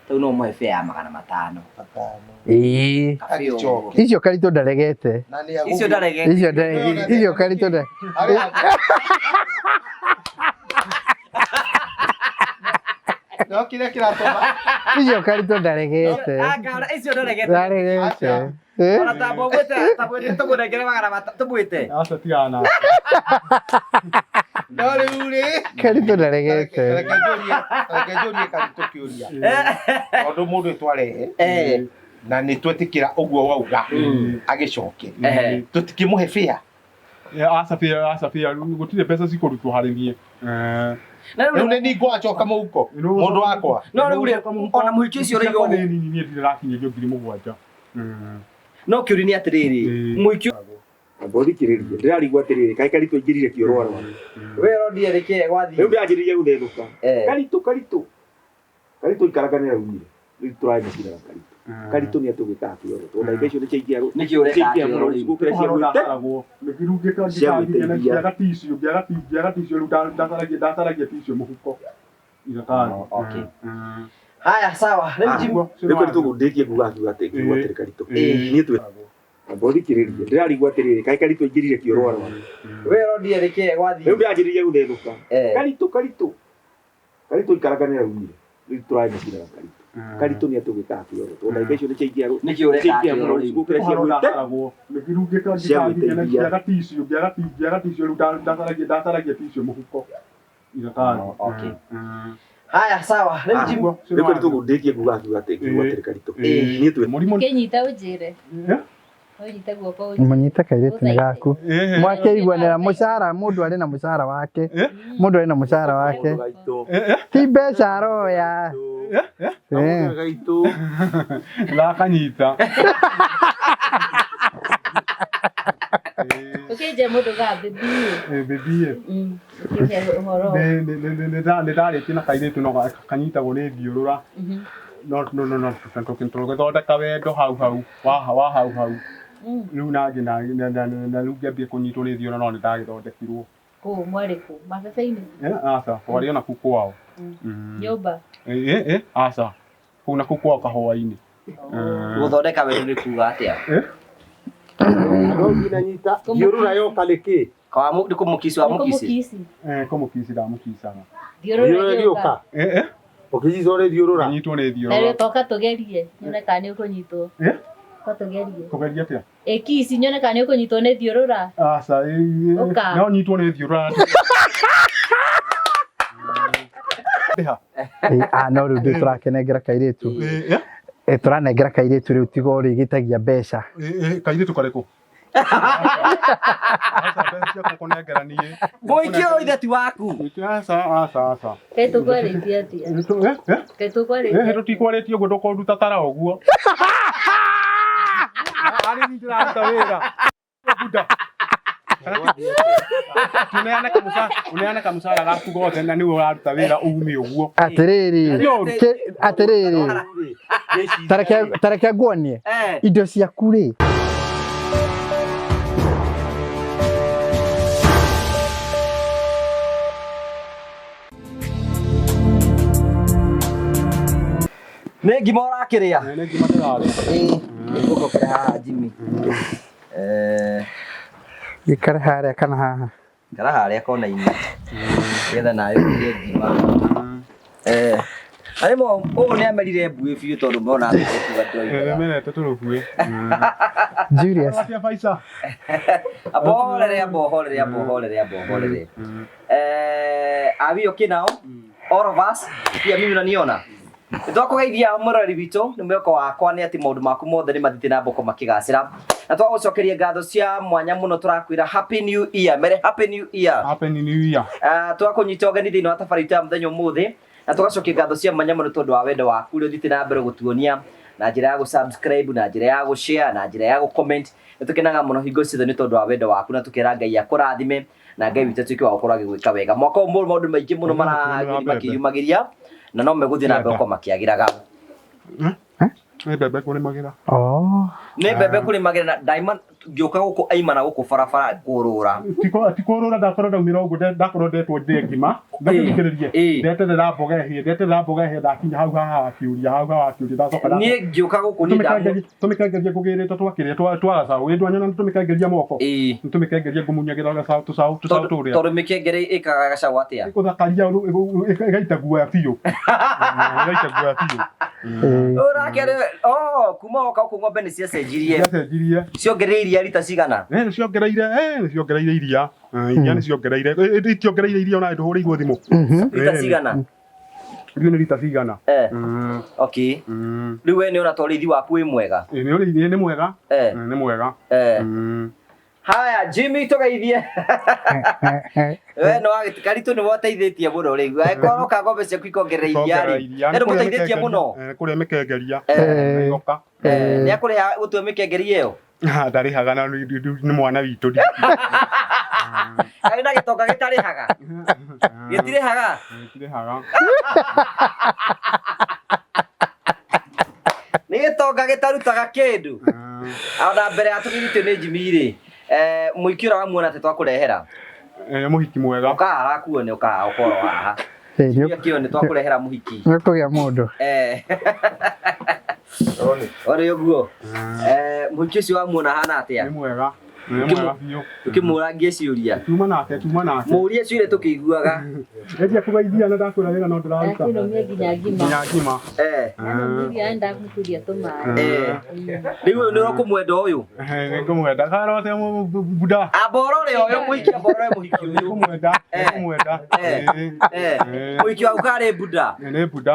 Tau no mwe fea magana matano. Icio Karito ndaregete. Icio ndaregete. Icio Karito nda. No kile kiratoma. Icio Karito ndaregete. Agora icio ndaregete. Ndaregete. Ora tabwete tukuregere magana matano tubwite. Acha tiana. Dole ule. Karito ndaregete. Rekejoria Karito kiuria. Ondo mundu tware. Na ni twetikira uguo wauga agicoke. Tutikimuhe fia. Acha fia gutire pesa cikurutwo harithie. Riu ni ngwacoka muhuko mundu wakwa. No riu ona muhiki ucio rigo ni ndirakinyia 7,000. No kiuri ni atiriri muhiki Mbodikiririe ndirarigwa atiriri kai Karito ingirire kiorwara we rodi reke gwathi riu ndianjiririe guthethuka Karito ikaraganira rumire riu turanyicira Karito ni atugika kioro tonda icio ni chingia ni kiure ka gukira cia gwite nikirungika nginya ticio riu ndataragia ticio muhuko igakana. Okay. Haya sawa riu Karito gundikie kuga ati kiwatire Karito ni tu Mbodikiririe ndirarigwa atiriri kai Karito ingirire kiorwara we rodi reke gwathi riu ndianjiririe guthethuka Karito ikaraganira rumire riu turanyicira Karito ni atugika kioro tonda icio ni chingia ni kiure ka gukira cia gwite nikirungika nginya ticio riu ndataragia ticio muhuko igakana. Okay. Haya sawa riu Karito gundikie kuga ati kiwatire Karito ni tu Kenyita ujire. Ujita guoko Munyita Kairitu ni gaku. Mwakeiguanira mucara mundu ari na mucara wake. Mundu ari na mucara wake. Ti mbeca aroya. Gaito la kanyita. Ukeje mundu ga bebi. Bebi. Ukeje horo. Ne dale tina Kairitu no kanyita gone thiurura. No tanto kintrogo thonda kawendo hau hau. Riu nangi na riu ngiambia kunyitwo ni thiura no ni ndagithondekirwo. Ku mwariku mabebe-ini. Aca twari ona kuku wao. Nyumba. Aca kuu na kuku wao kahua-ini. guthondeka weru ni kuga atia no ginanyita thiurura yoka niki kwa mu kumukisi wa mukisi kumukisi da mukisaga thiurura yoka ukijizore thiurura nyitwo ni thiurura Nare toka tugerie nyone kana ukunyitwo ko tugerie kugeria atia kisi nyone kana ukunyitwo ni thiurura aca no nyitwo ni thiurura no riu nditurakenengera Kairitu turanengera Kairitu riu tigo rigitagia mbeca Kairitu kareko Boikio ithati waku aca ketu kwaritia atia ketu kwaritia tutikwaretie guo ndukoruta tara uguo ari ndiraruta wira buda uneana kamusara gaku gothe na niwe uraruta wira ugume uguo atiriri tareke nguonie indo ciaku ri ne ngima urakiria ne ngima ndiraria nguko kwa Jimmy gikara haria kana haha kara haria kona-ini getha nayo ngima arimo ugu ni amerire mbui biu tondu mbona atuga ndoi menete turubue Julius atia Faisa abohorere are we okay now all of us pia mimi unaniona twakugeithia murori witu ni mweko wakwa ni ati maundu maku mothe ni mathite na mboko makigacira na twagucokeria ngatho cia mwanya muno turakwira happy new year mere happy new year twakunyita ogeni thini wa tabarita muthenya umuthi na tugacokia ngatho cia mwanya muno tondu wa wendo waku uri thite na mbere gutuonia na njira ya subscribe na njira ya share na njira ya comment nitukenaga muno hingo ciothe ni tondu wa wendo waku na tukira Ngai akurathime na Ngai witu tuike wa gukora gigwika wega mwaka umwe maundu maingi muno makiyumagiria na no meguthie na mbere ko makiagiraga Nĩ mbembe kũrĩmagĩra. Nĩ mbembe kũrĩmagĩra na Diamond ngĩũka gũkũ aimana gũkũ barabara kũrũra. Ti kũrũra ndakorwo ndaumĩra ũguo ndakorwo ndetwo ndĩ ngima. Ndathikĩrĩrie. Ndeterera mboga ĩhĩe ndakinya hau haha akĩũria ndacoka. Niĩ ngĩũka gũkũ nĩ ndamu. Tũmĩkengeria ngũgĩrĩte twakĩrĩa twagacaũ. Ĩ ndwanyona tũmĩkengeria moko. Tũmĩkengeria ngũmunyagĩra gacaũ tũcaũ tũrĩa. Tondũ mĩkengere ĩkaga gacaũ atĩa? Gũthakaria ĩgaita guoya biũ. Ĩgaita guoya biũ. Ũrakere kuma oka gũkũ ng'ombe nĩ ciacenjirie. Ciongereire rita cigana? Nĩ ciongereire iria. Iria nĩ ciongereire. Itiongereire iria ona ndũhũrĩirwo thimũ. Rita cigana? Rĩu nĩ rita cigana. Okay. Rĩu we nĩ ona tũrĩithi waku wĩ mwega. Nĩ mwega. Nĩ mwega. Haya, Jimmy tũgeithie. We no Karitũ nĩ woteithĩtie mũno rĩu. Angĩkorwo ka ng'ombe ciaku ikongerera iria rĩ. Nĩ mũteithĩtie mũno. Kũrĩa mĩkengeria. Yoka. Nĩ akũrĩha gũtua mĩkengeria ĩyo? Ndarĩhaga na nĩ mwana witũ. Arĩ na gĩtonga gĩtarĩhaga. Gĩtirĩhaga. Gĩtirĩhaga. Nĩ gĩtonga gĩtarutaga kĩndũ. Ona mbere ya tũgĩrĩtio nĩ Jimmy rĩ. Mũhiki ũrĩa wamuona atĩ twakũrehera. Mũhiki mwega. Ũka haha kuone ũka ũkorwo haha. Kĩo nĩ twakũrehera mũhiki. Nĩ kũgĩa mũndũ. Ore ũguo. Mũhiki ũcio wamuona hana atĩa? Nĩ mwega. Nĩ mwega biũ. Tukĩmũrangia ciũria. Tuma nake. Mũũrie ciũria tũkĩiguaga. Endia kũgeithia na ndakwĩra wĩra no ndĩraruta. Akĩrũmia nginya ngima. Nginya ngima. Nĩamũria enda gũkũria tũmaĩ. Rĩu ũyũ nĩ ũkũmwenda ũyũ? Nĩ ngũmwenda. Karote bunda. Amborore ũyũ mũhiki amborore mũhiki ũyũ. Ngũmwenda. Ngũmwenda. Mũhiki waku karĩ bunda. Nĩ bunda.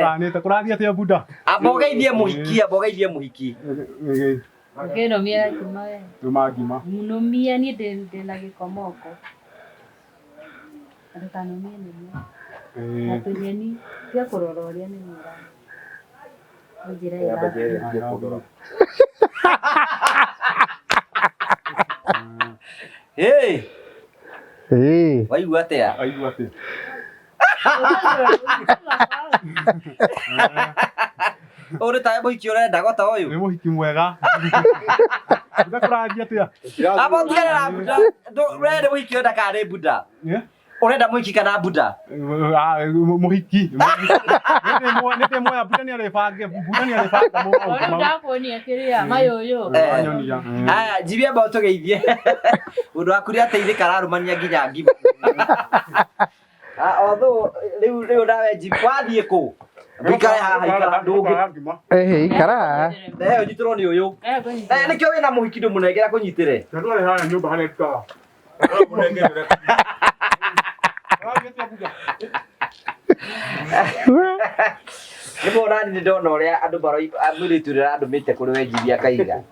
Kanĩte kũrathiĩ atĩa bunda? Ambogeithie mũhiki. Ngĩrũmia ngima we. Tuma ngima. Mũnũmia niĩ ndĩna gĩkomoko. Ndũkanũmie nĩmwe. Na tũnyeni cia kũrora ũrĩa nĩ mwega. Njĩra ĩra. Waigua atĩa? Waigua atĩa? Ũrĩ ta mũhiki ũrenda gota ũyũ? Nĩ mũhiki mwega. Bunda kũrathiĩ atĩa? Aba tigana bunda. Ũrenda mũhiki ũrenda kana nĩ bunda? Ũrenda mũhiki kana bunda? Mũhiki. Nĩ moya bunda nĩ arĩbange. Bunda nĩ arĩbanga mũno. Ndakuonia kĩrĩa mayũyũ. Anyonia. Aya, Jimmy amba ũtũgeithie. Ũndũ waku nĩ ateithĩka ararũmania nginya ngima. Although rĩu nawe Jimmy wathiĩ kũ? Wĩkare haha ikara ndũngĩ. Ikara. Ũnyitĩrwo nĩ ũyũ. Nĩkĩo wĩna mũhiki ndũmũnengera kũnyitĩre. Ndwarĩ haha nyũmba harĩa ikara. Nĩmona nĩ ndona ũrĩa andũ mũirĩtu ũrĩa andũmĩte kũrĩ we Jimmy akaiga.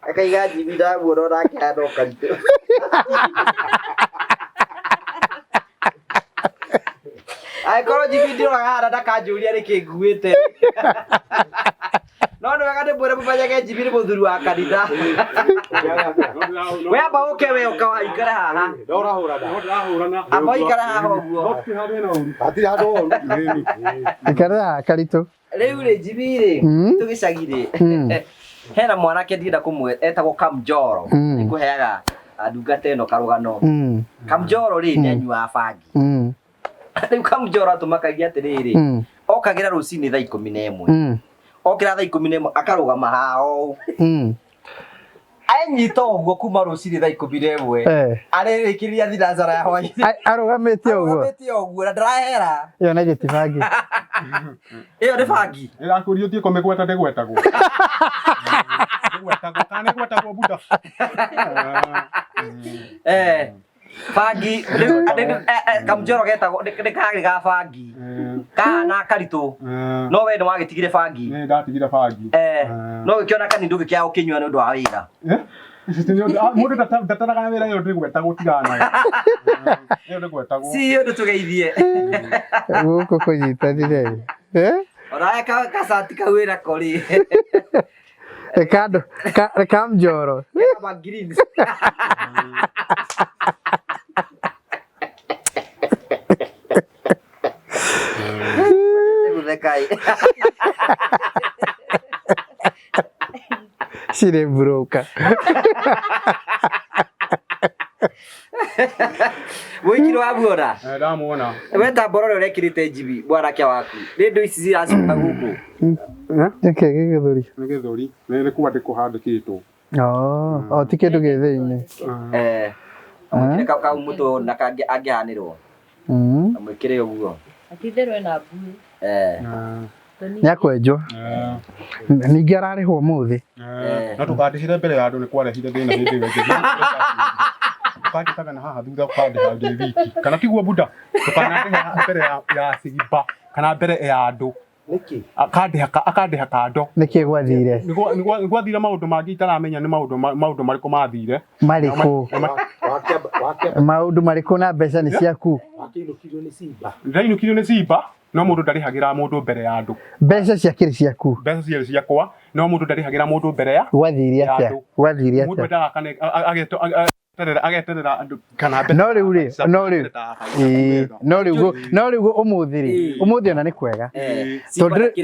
Akaiga Jimmy ndamuona onake hana o Karitũ. Angĩkorwo Jimmy ndĩroraga haha ndakanjũria nĩkĩ nguĩte. No nĩ wega ndĩmwĩre mũmenyage Jimmy nĩ mũthuri wa kanitha. We amba ũke we ũkaikare haha. Amba ũikare haha ũguo. Hatirĩ handũ horu. Ikara haha Karitũ. Rĩu rĩ Jimmy rĩ tũgĩcagi rĩ. Hena mwanake ndirenda kũmwĩra etagwo Kamjoro. Nĩngũheaga ndungata ĩno karũgano. Kamjoro rĩ nĩ anyuaga bangi. Rĩu Kamjoro atũmakagia atĩrĩrĩ. Okagĩra rũcinĩ thaa 11. Okĩra thaa 11 akarũgama haha ũũ. Anyita ũguo kuma rũcinĩ thaa 11. Arĩrĩkĩrĩria thinacara ya hwainĩ. Arũgamĩte ũguo. Arũgamĩte ũguo na ndarahera. Ĩyo nĩ gĩtibangi. Ĩyo nĩ bangi. Ĩrakũria ũthiĩ kũmĩgweta ndĩgwetagwo. Ndĩgwetagwo kana nĩgwetagwo bunda. Bangi Kamjoro getagwo nĩ ga bangi. Kana Karitũ. No we nĩ wagĩtigire bangi. Nĩ ndatigire bangi. No gĩkĩona kanini ndũgĩkĩaga gũkĩnyua nĩ ũndũ wa wĩra. Mũndũ ndataraga wĩra ĩyo ndĩgwetagwo tigana. Ĩyo ndĩgwetagwo. Si ũndũ tũgeithie. Gũkũ kũnyitanire. Ona kacati kau wĩra kũrĩ. Kamjoro. Green. Ngai. Cirĩ broker. Wiki wa buona. Ndamuona. Weta bororo rekirite jibi bwanake waku. Nĩ ndũ ici ciracoka gũkũ. Nĩkĩ gĩgĩthũri? Nĩ gĩthũri. Nĩ kwandĩkwo handĩkĩtwo. O ti kĩndũ gĩ thĩinĩ. Amwĩkĩre kau mũtwe na kangĩ angĩhanĩrwo. Amwĩkĩre ũguo. Atitherwe na mbui. Nĩakwenjwo. Ningĩ ararĩhwo ũmũthĩ. Na tũkandĩhire mbere ya andũ nĩ kwarehire thĩna hĩndĩ ĩyo ĩngĩ. Tukandĩkaga na haha thutha ũkandĩha ndĩ wiki. Kana tiguo Buda? Tũkanandĩha mbere ya Sigimba kana mbere ya andũ. Nĩkĩ? Akandĩha kando. Nĩkĩ gwathire? Nĩ gwathire maũndũ mangĩ itaramenya nĩ maũndũ marĩkũ mathire. Marĩkũ? Maũndũ marĩkũ na mbeca nĩ ciaku? Ndĩrainũkirio nĩ Simba. Ndĩrainũkirio nĩ Simba. No mũndũ ndarĩhagĩra mũndũ mbere ya andũ. Mbeca ciakĩrĩ ciaku? Mbeca ciarĩ ciakwa, no mũndũ ndarĩhagĩra mũndũ mbere ya. Gwathire atĩa? Gwathire atĩa? Mũndũ ndaga ageterera andũ kana mbere. No rĩu ũmũthĩ ona nĩ kwega.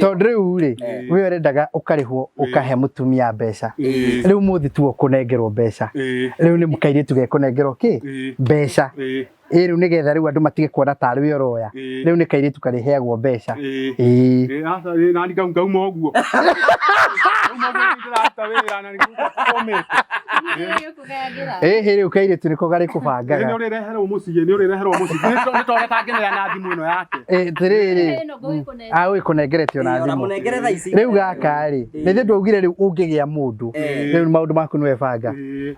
Tondũ rĩu rĩ, we ũrendaga ũkarĩhwo ũkahe mũtumia mbeca. Rĩu ũmũthĩ tu ũkũnengerwo mbeca. Rĩu nĩ mũkairĩtu gekũnengerwo kĩ? Mbeca. Rĩu nĩgetha rĩu andũ matige kuona tarĩ we ũroya. Rĩu nĩ kairĩtu karĩheagwo mbeca. Nani ngauma ũguo. Rĩu kairĩtu nĩko garĩkũbangaga. Nĩ ũrĩreherwo mũciĩ. Nĩ tondũ tangĩneana na thimũ ĩno yake. Tirĩrĩ. Gũgĩkũnengeretio na thimũ. Rĩu gaka rĩ, nĩ ithuĩ twaugire rĩu ũngĩgĩa mũndũ. Rĩu maũndũ maku nĩ webanga.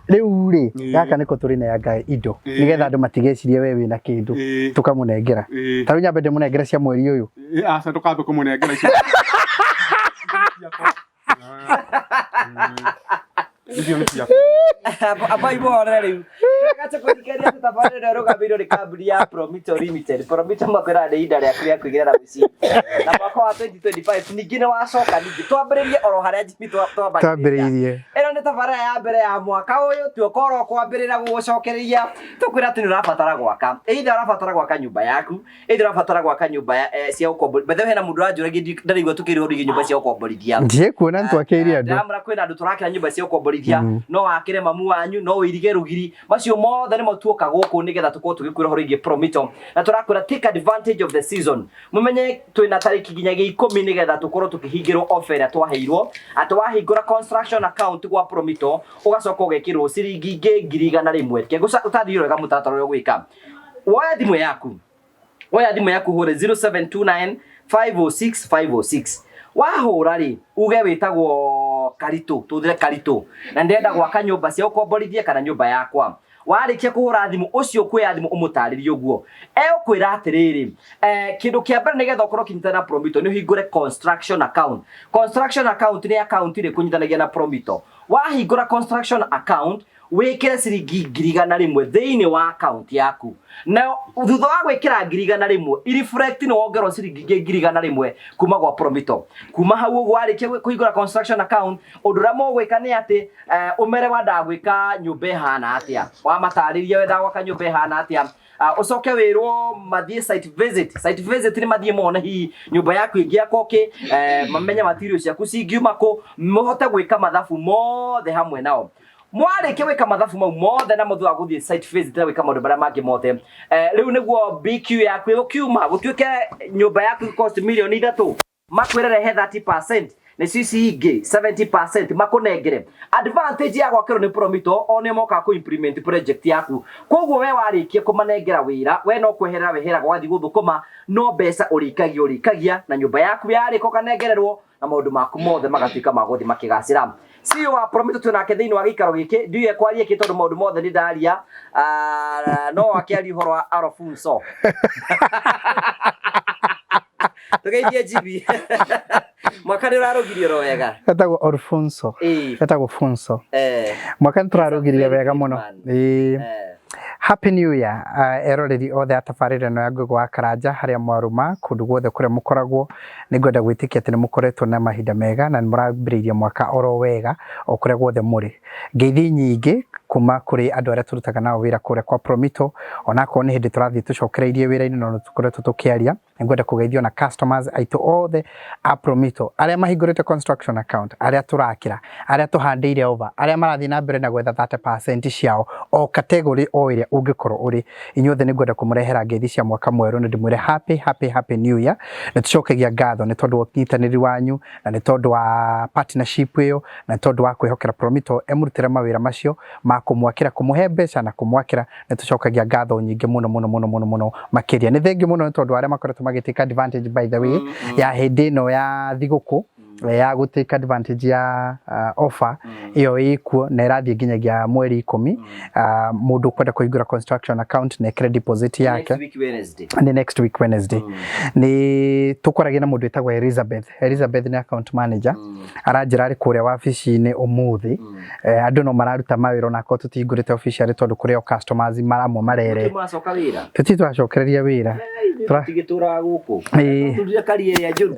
Rĩu rĩ, gaka nĩko tũrĩneanga indo. Nĩgetha andũ matigecirie we wĩna kĩndũ. Tũkamũnengera. Ta rĩu nyambe ndĩmũnengere cia mweri ũyũ. Aca tũkambe kũmũnengera icio. Abai bora rĩu. Gacha kũthikĩrĩria tutabarĩra rũgamĩrĩirwo nĩ kambuni ya Promito Limited. Promito makwĩra nĩ ihinda rĩaku rĩa kũigĩrĩra mĩciĩ. Na mwaka wa 2025 ningĩ nĩ wacoka ningĩ twambĩrĩrie oro harĩa Jimmy twambĩrĩirie. Ĩno nĩ tabarĩra ya mbere ya mwaka ũyũ tuokorwo kwambĩrĩra gũgũcokereria tũkwĩra atĩ nĩ ũrabatara gwaka. Either ũrabatara gwaka nyũmba yaku, either ũrabatara gwaka nyũmba cia ũkombo. Bethe hena mũndũ wanjũragia ndarĩigua tũkĩrĩhwo rĩngĩ nyũmba cia ũkomborithia. Ndiĩ kuona nĩtwakĩire andũ. Ndamũra kwĩna andũ tũrakĩra nyũmba cia ũkomborithia. No wakĩre mamu wanyu, no wĩrige rũgiri. Macio mothe nĩmo tuoka gũkũ nĩgetha tũkorwo tũgĩkwĩra ũhoro wĩgiĩ Promito. Na tũrakwĩra take advantage of the season. Mũmenye twĩna tarĩki nginyagia 10 nĩgetha tũkorwo tũkĩhingĩrwo offer ĩrĩa twaheirwo. Atĩ wahingũra construction account gwa Promito, ũgacoka ũgekĩrwo ciringi ingĩ 1,100. Kĩguo ũtathiĩ wega mũtaratara ũrĩa ũgwĩka. Woya thimũ yaku hũre 0729 506 506. Wahũra rĩ, uge wĩtagwo Karitũ, tũthire Karitũ. Na ndenda gwaka nyũmba cia ũkomborithia kana nyũmba yakwa. Warĩkia kũhũra thimũ ũcio kwĩ thimũ ũmũtarĩrie ũguo. Ũkwĩra atĩrĩrĩ, kĩndũ kĩa mbere nĩgetha ũkorwo ũkĩnyitana na Promito nĩ ũhingũre construction account. Construction account nĩ account ĩrĩa ĩkũnyitanagia na Promito. Wahingũra construction account, wĩkĩre ciringi 1,100 thĩinĩ wa account yaku. Na thutha wa gwĩkĩra 1,100, i-reflect nĩ wongerwo ciringi 1,100 kuma gwa Promito. Kuma hau ũguo warĩkia kũhingũra construction account, ũndũ ũrĩa mũgwĩka nĩ atĩ ũmere wendaga gwĩka nyũmba ĩhana atĩa. Wamatarĩria wendaga gwaka nyũmba ĩhana atĩa. Ucoke wĩrwo mathiĩ site visit. Site visit nĩ mathiĩ mone hihi nyũmba yaku ĩngĩakwo kĩ, mamenye material ciaku cingiuma kũ, mũhote gwĩka mathabu mothe hamwe nao. Mwarĩkia gwĩka mathabu mau mothe na mũthua gũthiĩ site visit na gwĩka maũndũ marĩa mangĩ mothe. Rĩu nĩguo BQ yaku ĩgũkiuma gũtuĩke nyũmba yaku cost milioni 3, makwĩre rehe 30%. Nĩ cici ingĩ 70% makũnengere. Advantage ya gwakĩrwo nĩ Promito o nĩ moka kũ implement project yaku. Koguo we warĩkia kũmanengera wĩra, we no kweherera weheraga wathiĩ gũthũkũma, no mbeca ũrĩkagia na nyũmba yaku yarĩka ũkanengererwo na maũndũ maku mothe magatuĩka ma gũthiĩ makĩgacĩra. CEO wa Promito twĩnake thĩinĩ wa gĩikaro gĩkĩ, ndiũĩ kwaria kĩ tondũ maũndũ mothe nĩ ndaria, no akĩaria ũhoro wa Alfonso. Tũgeithie Jibi. Mwaka nĩ ũrarũgirie ro wega. Etagwo Alfonso. Etagwo Fonso. Mwaka nĩ tũrarũgirie wega mũno. Happy New Year. Eroreri othe atabarĩra ĩno ya Ngũgũ wa Karanja harĩa mwaruma kũndũ guothe kũrĩa mũkoragwo. Nĩngwenda gwĩtĩkia atĩ nĩ mũkoretwo na mahinda mega na nĩ mũrambĩrĩirie mwaka oro wega o kũrĩa guothe mũrĩ. Ngeithi nyingĩ kuma kũrĩ andũ arĩa tũrutaga nao wĩra kũrĩa kwa Promito, onakorwo nĩ hĩndĩ tũrathiĩ tũcokereirie wĩra-inĩ no tũkoretwo tũkĩaria ngwenda kugeithio na customers aitũ othe a Promito aria mahingũrĩte construction account, aria turakira, aria tuhandeire over, aria marathii na mbere na gwetha 30% ciao o category o iria ungikorwo uri. Inyuothe nĩ ngwenda kumurehera ngeithi cia mwaka mwerũ na ndimwire happy new year. Nĩ tucokagia ngatho nĩ tondu wa ũnyitanĩri wanyu na nĩ tondu wa partnership iyo na nĩ tondu wa kwĩhokera Promito emurutĩre mawĩra macio ma kumwakĩra, kumuhe mbeca na kumwakĩra. Nĩ tucokagia ngatho nyingĩ mũno makĩria. Nĩ thengiũ mũno nĩ tondu aria makoretwo magĩtĩka advantage by the way ya hĩndĩ ĩno ya thigũkũ ya gũtĩka advantage ya offer iyo ikuo na ĩrathiĩ nginyagia mweri 10. Mũndũ kwenda kũhingũra construction account na credit deposit yake next week Wednesday. Nĩ tũkoragia na mũndũ wĩtagwo Elizabeth nĩ account manager aranjĩra arĩ kũrĩa wabici-inĩ ũmũthĩ. Andũ no mararuta mawĩra na ko tũtihingũrĩte officially tondũ kũrĩ o customers maramwe marere tũtiracokereria wĩra tũtigĩtũra gũkũ tũrire kari ya njũru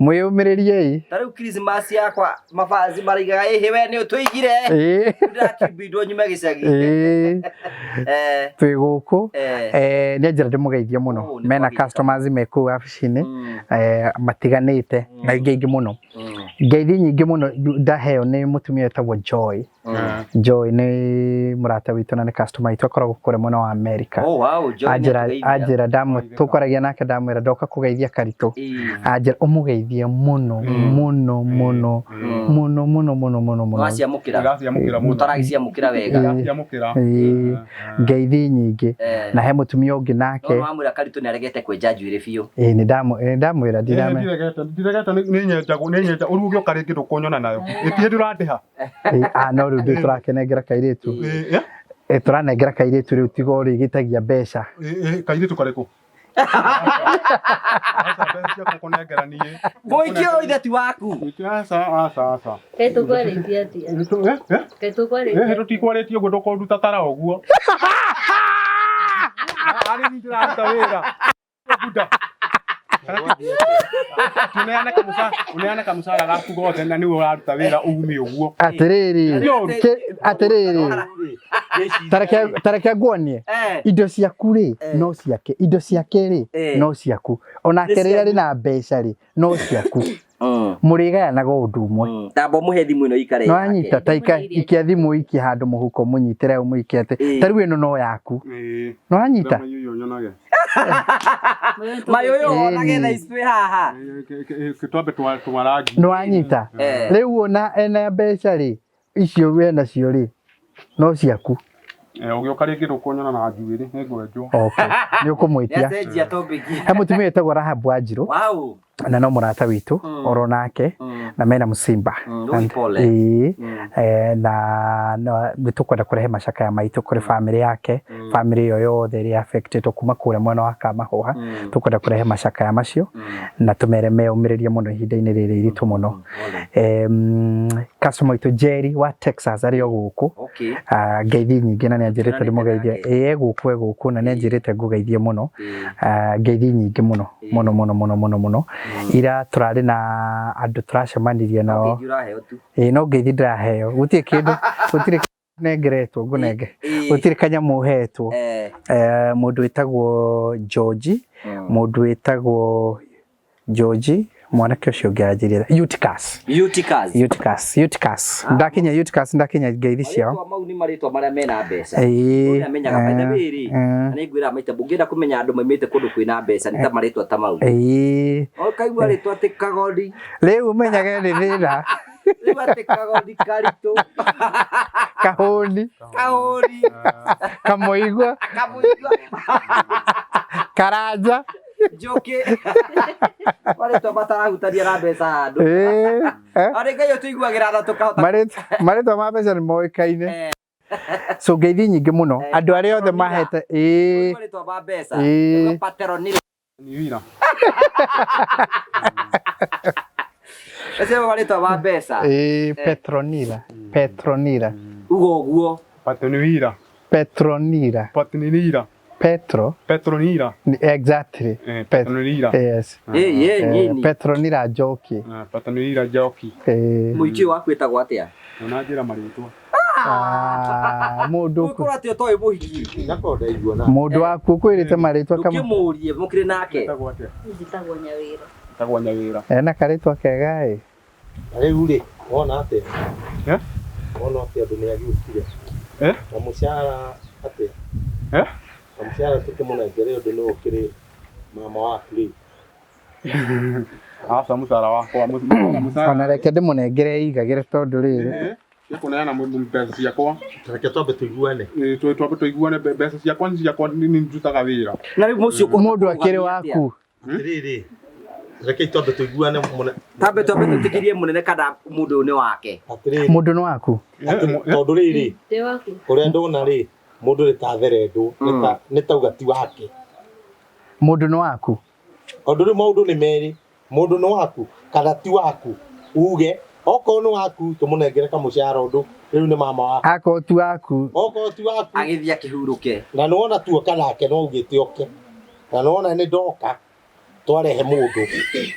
mwĩyũmĩrĩriei. Tarĩu Christmas yakwa mabazi maraigaga we nĩ ũtũigire ndakibindwo nyume gĩcagi twĩ gũkũ. Nĩ njĩra ndĩmũgeithie mũno, mena customers me kũu wabici-inĩ matiganĩte na ingĩ mũno. Ngeithi nyingĩ mũno ndaheo nĩ mũtumia wĩtagwo Joy nĩ mũrata witũ na nĩ customer witũ akoragwo kũrĩa mwena wa America. Anjĩra tũkoragia nake ndamwĩra ndoka kũgeithia Karitũ. Anjĩra ũmũgeithie mũno. Mũtaragĩciamũkĩra wega ngeithi nyingĩ. Na he mũtumia ũngĩ nake no amwĩra Karitũ nĩ aregete kwenja njuĩrĩ biũ. Nĩ ndamwĩra ndiregete nĩ nyenda ũruge ũkarĩngĩ ndũkũnyona nayo ĩtie ndũrandĩha. No rĩu ndĩtũrakenengera kairĩtu turanengera kairĩtu rĩu tigo rĩgĩtagia mbeca. Kairĩtu karĩkũ mũikio itheti waku tũtikwarĩtie ũguo ndũkũruta tara ũguo arĩ ndĩraruta wĩra uneana kamusara gaku gothe na niwe uraruta wira ume uguo. Atiriri tareke nguonie indo ciaku ri no ciake, indo ciake ri no ciaku, ona kerera ri na mbeca ri no ciaku. Murigayanaga ũndũ ũmwe. Tambo muhe thimũ ĩno ikare. No anyita taika ikia thimũ iki handũ mũhuko mũnyitĩre mũikete. Tarĩu ĩno no yaku. No anyita. Mayoyo nagetha icwe haha. Twambe twarangi. No anyita. Rĩu ona ena mbeca ri icio we nacio ri no ciaku. Ũgĩoka rĩngĩ ndũkũnyona na njuĩrĩ nĩngwenjwo. Okay. Nĩ ũkũmwĩtia. He mũtumia wĩtagwo Rahabu Wanjirũ. Wow. Na no mũrata witũ oro nake na mena mũcimba. Na nĩ tũkwenda kũrehe macakaya maitũ kũrĩ famĩlĩ yake, famĩlĩ iyo yothe ĩrĩa affected kuma kũrĩa mwena wa Kamahuha. Tũkwenda kũrehe macakaya macio na tũmere meũmĩrĩrie mũno ihinda-inĩ rĩrĩ iritũ mũno. Customer witũ Jerry wa Texas arĩ o gũkũ. Ngeithi nyingĩ na nĩ anjĩrĩte ndĩmũgeithie. Gũkũ na nĩ anjĩrĩte ngũgeithie mũno. Ngeithi nyingĩ mũno. Ira turarĩ na andũ turacemanirie nao. No ngeithi ndĩraheo. Gũtirĩ kĩndũ nengeretwo ngũnenge. Gũtirĩ kanyamũ hetwo. Mũndũ wĩtagwo George mwanake ũcio ũngĩ aranjĩrĩra Eutychus. Ndakinya Eutychus ndakinya ngeithi ciao. Mau nĩ marĩtwa marĩa mena mbeca. Ũrĩa amenyaga by the way rĩ. Nĩ ngwĩra maita mũngĩenda kũmenya andũ maimĩte kũndũ kwĩna mbeca nĩ ta marĩtwa ta mau. Kaigua rĩtwa atĩ Kagodi. Rĩu ũmenyage nĩ thĩna. Rĩu atĩ Kagodi, Karitũ. Kahũni. Kamũigua. Karanja. Njoke. Marĩtwa matarahutania na mbeca handũ. Arĩ Ngai ũtũiguagĩra tha tũkahota. Marĩtwa ma mbeca nĩ moĩkaine. So ngeithi nyingĩ mũno andũ arĩa othe mahete marĩtwa ma mbeca. Patronila. Niwira. Ese marĩtwa ma mbeca. Petronila. Uguo. Patronila. Petronila. Exactly. Petronila. Yes. Petronila Njoki. Petronila Njoki. Mũikio waku wĩtagwo atĩa? Ona njĩra marĩtwa. Mundu Kura ati toy muhiki. Nakonda igua na. Mundu waku kwirite maritwa kama. Ukimurie mukire nake. Njitagwo Nyawira. Tagwa Nyawira. Ena karitwa kega Riu ri wona atia? Wona atia andu ni agiukire? Na mushara atia? Na mushara tukimũnengere ũndũ nĩ ũkĩrĩ mama waku rĩ. Asa mushara wakwa mushara. Ona reke ndĩmũnengere igagĩre tondũ rĩrĩ. Nĩkũneana mbeca ciakwa. Reke twambe tũiguane. Twambe tũiguane mbeca ciakwa nĩ ciakwa nĩ njutaga wĩra. Na rĩu mũciĩ Mũndũ akĩrĩ waku. Rĩrĩ. Reke twambe tũiguane Tambe tũtikirie mũnene kana mũndũ nĩ wake. Mũndũ nĩ waku. Tondũ rĩrĩ. Ndĩ wake. Ũrĩa ndona rĩ, mũndũ nĩ ta therendũ, nĩ ta ugati wake. Mũndũ nĩ waku. Ũndũ rĩ maũndũ nĩ merĩ. Mũndũ nĩ waku kana ti waku. Uge okorwo nĩ waku tũmũnengere kamũcara ũndũ rĩu nĩ mama waku. Akorwo ti waku. Okorwo ti waku. Agĩthiĩ akĩhurũke. Na nĩwona tuoka nake no ugĩte oke. Na nĩwona nĩ ndoka twarehe mũndũ.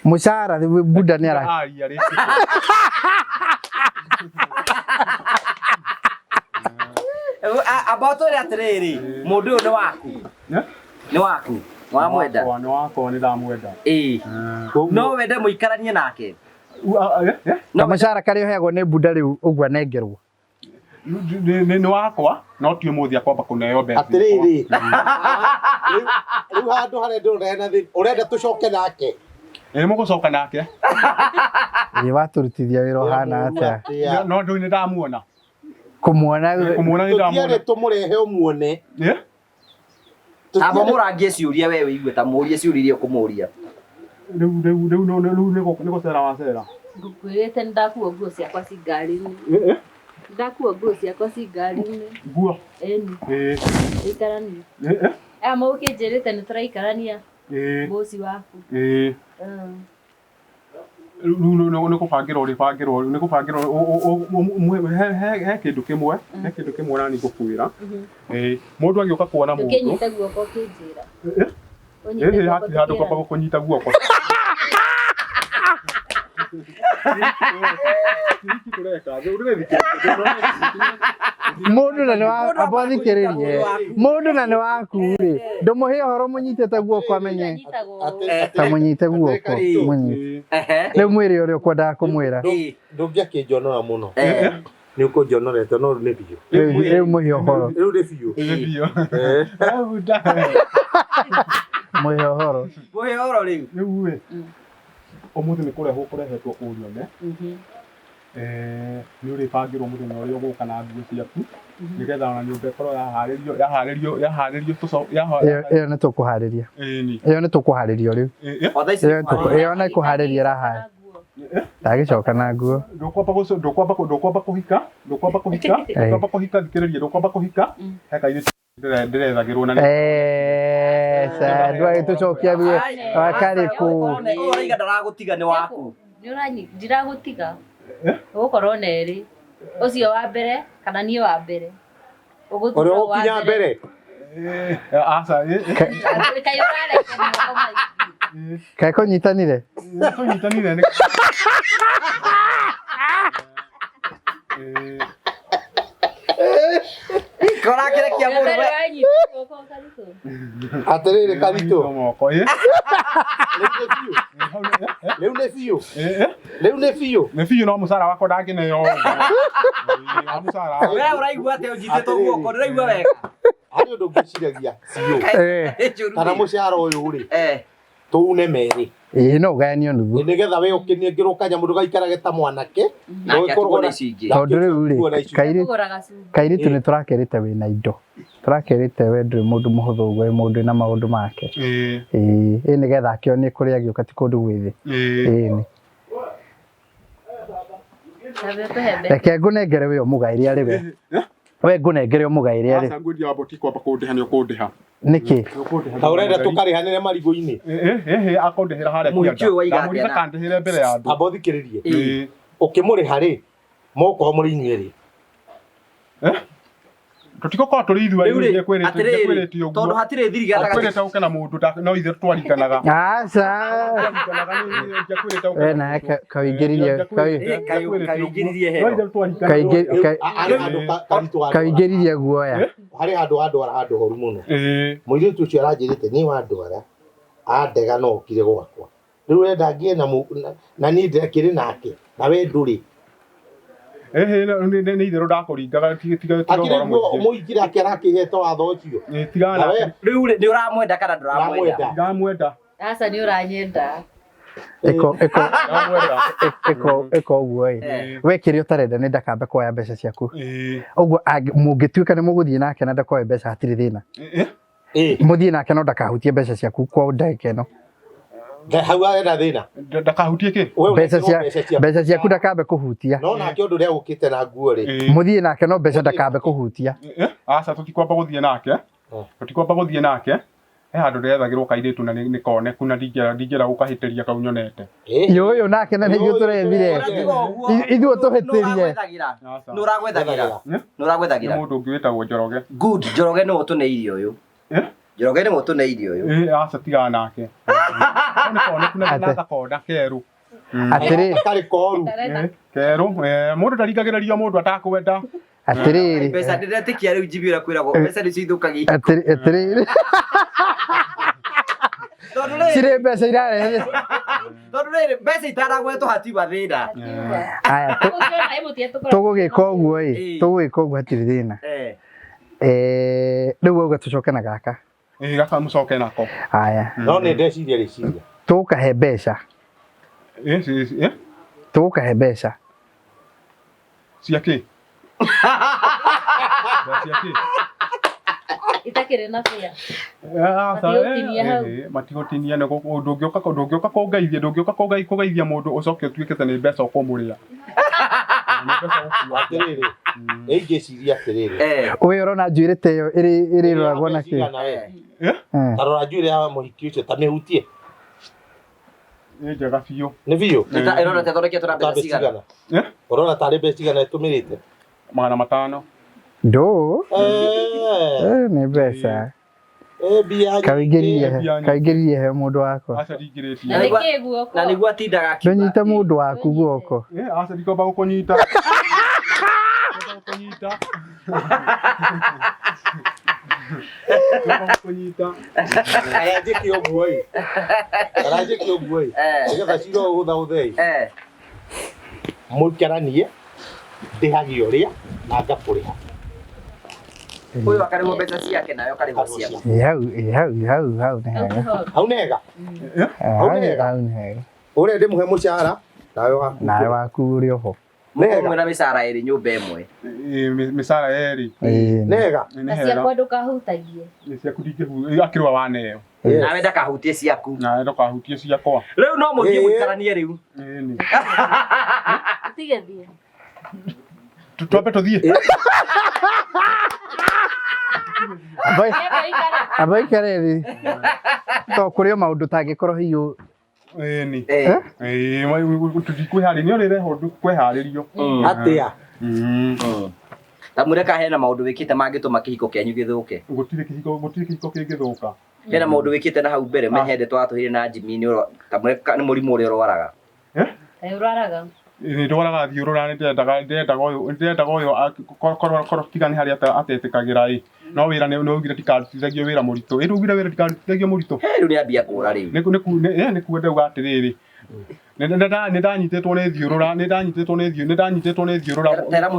Mũcara bunda nĩ ara. Abato ri atiriri mundu nĩ waku. Nĩ waku. Wa mwenda. Nĩ wakwa nĩ ndamwenda. No wende mũikaranie nake. Kamũcara karĩa ũheagwo nĩ bunda rĩu ũguo anengerwo. Nĩ wakwa no ti ũmũthĩ akwamba kũneo mbeca. Atĩrĩrĩ. Rĩu handũ harĩa ndĩrona hena thĩ ũrenda tũcoke nake. Mũgũcoka nake. Watũrutithia wĩra ũhana atĩa. No ndũĩ nĩ ndamuona. Kũmuona nĩ ndamuona. Tũtiarĩ tũmũrehe ũmuone. Aba mũrangie ciũria we wĩigue ta mũrie ciũria iria ũkũmũria. Rĩu nĩ gũcera wacera. Ngũkwĩrĩte nĩndakua nguo ciakwa ci ngari-inĩ. Ndakua nguo ciakwa ci ngari-inĩ. Nguo? Ĩni. Ikarania. Aya mũkĩnjĩrĩte nĩtũraikarania. Bosi waku. Rĩu nĩ kũbangĩra ũrĩbangĩrwo nĩ kũbangĩra he kĩndũ kĩmwe nani ngũkwĩra. Mũndũ agĩũka kuona mũndũ. Ndũkĩnyite guoko ũkĩnjĩra. Handũ kwamba gũkũnyita guoko. Mũndũ na nĩ wa abathikĩrĩrie. Mũndũ na nĩ waku rĩ. Ndũmũhe ũhoro mũnyitĩte guoko amenye. Ta mũnyite guoko. Rĩu mwĩrĩ ũrĩa ũkwendaga kũmwĩra. Ndũngĩakĩnjonora mũno. Nĩ ũkũnjonorete no nĩ biũ. Rĩu mũhe ũhoro. Rĩu nĩ biũ. Mũhe ũhoro. Mũhe ũhoro rĩu. Rĩu ũmũthĩ nĩ kũrehwo kũrehetwo ũnyone. Nĩ ũrĩbangĩrwo mũthenya ũrĩa ũgũka na nguo ciaku nĩgetha ona nyũmba ĩkorwo yaharĩrio. Ĩyo nĩ tũkũharĩria. Ĩyo nĩ tũkũharĩrio rĩu. Ĩyo nĩ kũharĩria raha. Ndagĩcoka na nguo. Ndũkwamba kũhika. Thikĩrĩria ndũkwamba kũhika. He kairĩtu ndĩrethagĩrwo na ndwagĩtũcokia wakarĩkũ. Ũraiga ndaragũtiga nĩ waku. Ndiragũtiga. Ũgũkorwo nerĩ. Ũcio wa mbere kana niĩ wa mbere. Ũrĩa ũkinya mbere. Aca. Kaĩ kũnyitanire? Kũnyitanire. Korakerekia mũndũ. Atĩrĩrĩ Karitũ. Rĩu nĩ biũ. Nĩ biũ no mũcara wakwa ndangĩneo. We ũraigua atĩ ũnyitĩtwo guoko ndĩraigua wega. Harĩ ũndũ ũngĩciragia biũ. Kana mũcara ũyũ rĩ. Tũune merĩ. No ũgayanio nuthu. Nĩgetha we ũkĩnengĩrwo kanyamũ ndũgaikarage ta mwanake. Tondũ rĩu rĩ kairĩtu nĩ tũrakerĩte wĩna indo. Tũrakerĩte we ndũrĩ mũndũ mũhũthũ ũguo wĩ mũndũ na maũndũ make. Ĩ nĩgetha akĩone kũrĩa agĩũka ti kũndũ gwĩthĩ. Ĩni. Reke ngũnengere we ũmũgaĩre arĩ we. We ngũnengere ũmũgaĩre arĩ. Aca ngũthi wa boti kwamba kũndĩha nĩ ũkũndĩha. Nĩkĩ? Ta ũrenda tũkarĩhanĩre marigũ-inĩ. Akũndĩhĩra harĩa kĩanda. Ndamũrĩte kandĩhĩre mbere ya andũ. Amba ũthikĩrĩrie. Ũkĩmũrĩha rĩ, mũgũkorwo mũrĩ inyuĩ rĩ. tutiko turi ithua rä tondå hatirä thiri gatagatĩ ũke na mũndũ no ithe twarikanaga aca na kaingĩririe kaingĩririe guoya harĩ handũ horu mũno mũirĩtu ũcio aranjĩrĩte nĩ wa ndwara andega no okire gwakwa rĩu ũrenda ngie na niĩ ndekĩrĩ nake na we ndũrĩ nĩ itherũ ndakũringaga tiga mũingire ake arakĩhete watho ũcio rĩu nĩ ũramwenda kana ndũramwenda ndamwenda aca nĩ ũranyenda ĩko ũguo we kĩrĩa ũtarenda nĩ ndakambe kuoya mbeca ciaku ũguo mũngĩtuĩka nĩ mũgũthiĩ nake na ndakoe mbeca hatirĩ thĩna mũthiĩ nake no ndakahutie mbeca ciaku kwa ndagĩka ĩno hau arenda thĩna ndakahutie kĩ mbeca ciaku ndakambe kũhutia no nake ũndũ ũrĩa ũkĩte na nguo rĩ mũthiĩ nake no mbeca ndakambe kũhutia aca tũtikwamba gũthiĩ nake he handũ ndethagĩrwo kairĩtu na nĩ koneku na ndingĩra gũkahĩtĩria kau nyonete yũyũ nake na nĩguo tũrethire ithuĩ tũhĩtĩrie nĩ ũragwethagĩra mũndũ ũngĩ wĩtagwo Njoroge good Njoroge nĩ ũtũneire ũyũ Njoroge nĩ ũtũneire ũyũ aca tiga nake nĩ koneku na gakona kerũ atĩrĩ karĩ koru kerũ mũndũ ndaringagĩrĩria mũndũ atakwenda atĩrĩrĩ mbeca ndĩretĩkia rĩu njibĩra kwĩragwo mbeca nĩcio ithũkagia atĩrĩrĩ cirĩ mbeca irarehe tondũ rĩrĩ mbeca itaragwetwo hatiba thĩna aya tũgũgĩka ũguo hatirĩ thĩna rĩu auga tũcoke na gaka gaka mũcoke nako aya no nĩ ndeciria rĩciria tũgũkahe mbeca tũgũkahe mbeca ciakĩ itakĩrĩ na bia matigũtinia ndũngĩũka kũngeithia mũndũ ũcoke ũtuĩkĩte nĩ mbeca ũkũmũrĩa atĩrĩrĩ ingĩciria atĩrĩrĩ ũyũ ũrona njuĩrĩ ta ĩyo ĩrĩroragwo na kĩ tarora njuĩrĩ ya mũhiki ũcio ta mĩhutie nĩ njega biũ nĩ biũ ĩrona ta thondeketwo na mbeca cigana ũrona tarĩ mbeca cigana ĩtũmĩrĩte 500 ndũ nĩ mbeca kaingĩririe he mũndũ wakwa na nĩguo atindaga ndũnyite mũndũ waku guoko aca ndikwamba gũkũnyita aranjĩkia ũguo nĩgetha cira ũhũthahũthei mũikaranie ndĩhagia ũrĩa na ngakũrĩha ũyũ akarĩhwo mbeca ciake nayo akarĩhwo ciake hau nĩ hega ũrĩa ndĩmũhe mũcara nawe waku ũrĩ oho mũmwe na mĩcara ĩrĩ nyũmba ĩmwe mĩcara yerĩ nĩ hega na ciakwa ndũkahutagie ciaku akĩrũa waneo nawe ndakahutie ciaku nawe ndũkahutie ciakwa rĩu no mũthiĩ mũikaranie rĩu utige thiĩ twambe tũthiĩ amba ikare thĩ to kũrĩ o maũndũ tangĩkorwo hiũ tũtikwĩharĩria nĩ ũrĩreho kwĩharĩrio atĩa tamwĩre hena maũndũ wĩkĩte mangĩtũma kĩhiko kĩanyu gĩthũke gũtirĩ kĩhiko kĩngĩthũka hena maũndũ wĩkĩte na hau mbere mehende twatũhire na Jimmy tamwĩre nĩ mũrimũ ũrĩa ũrwaraga ũrwaraga nĩ ndwaraga thiũrũra nĩndendaga ũyũ korwo tiga nĩ harĩa atetĩkagĩra no wĩra nĩ augire ndikarutithagio wĩra mũritũ ĩrĩ ugire wĩra ndikarutithagio mũritũ rĩu nĩ ambia kũra rĩu nĩ kuo ndauga atĩrĩrĩ nĩ ndanyitĩtwo nĩ thiũrũra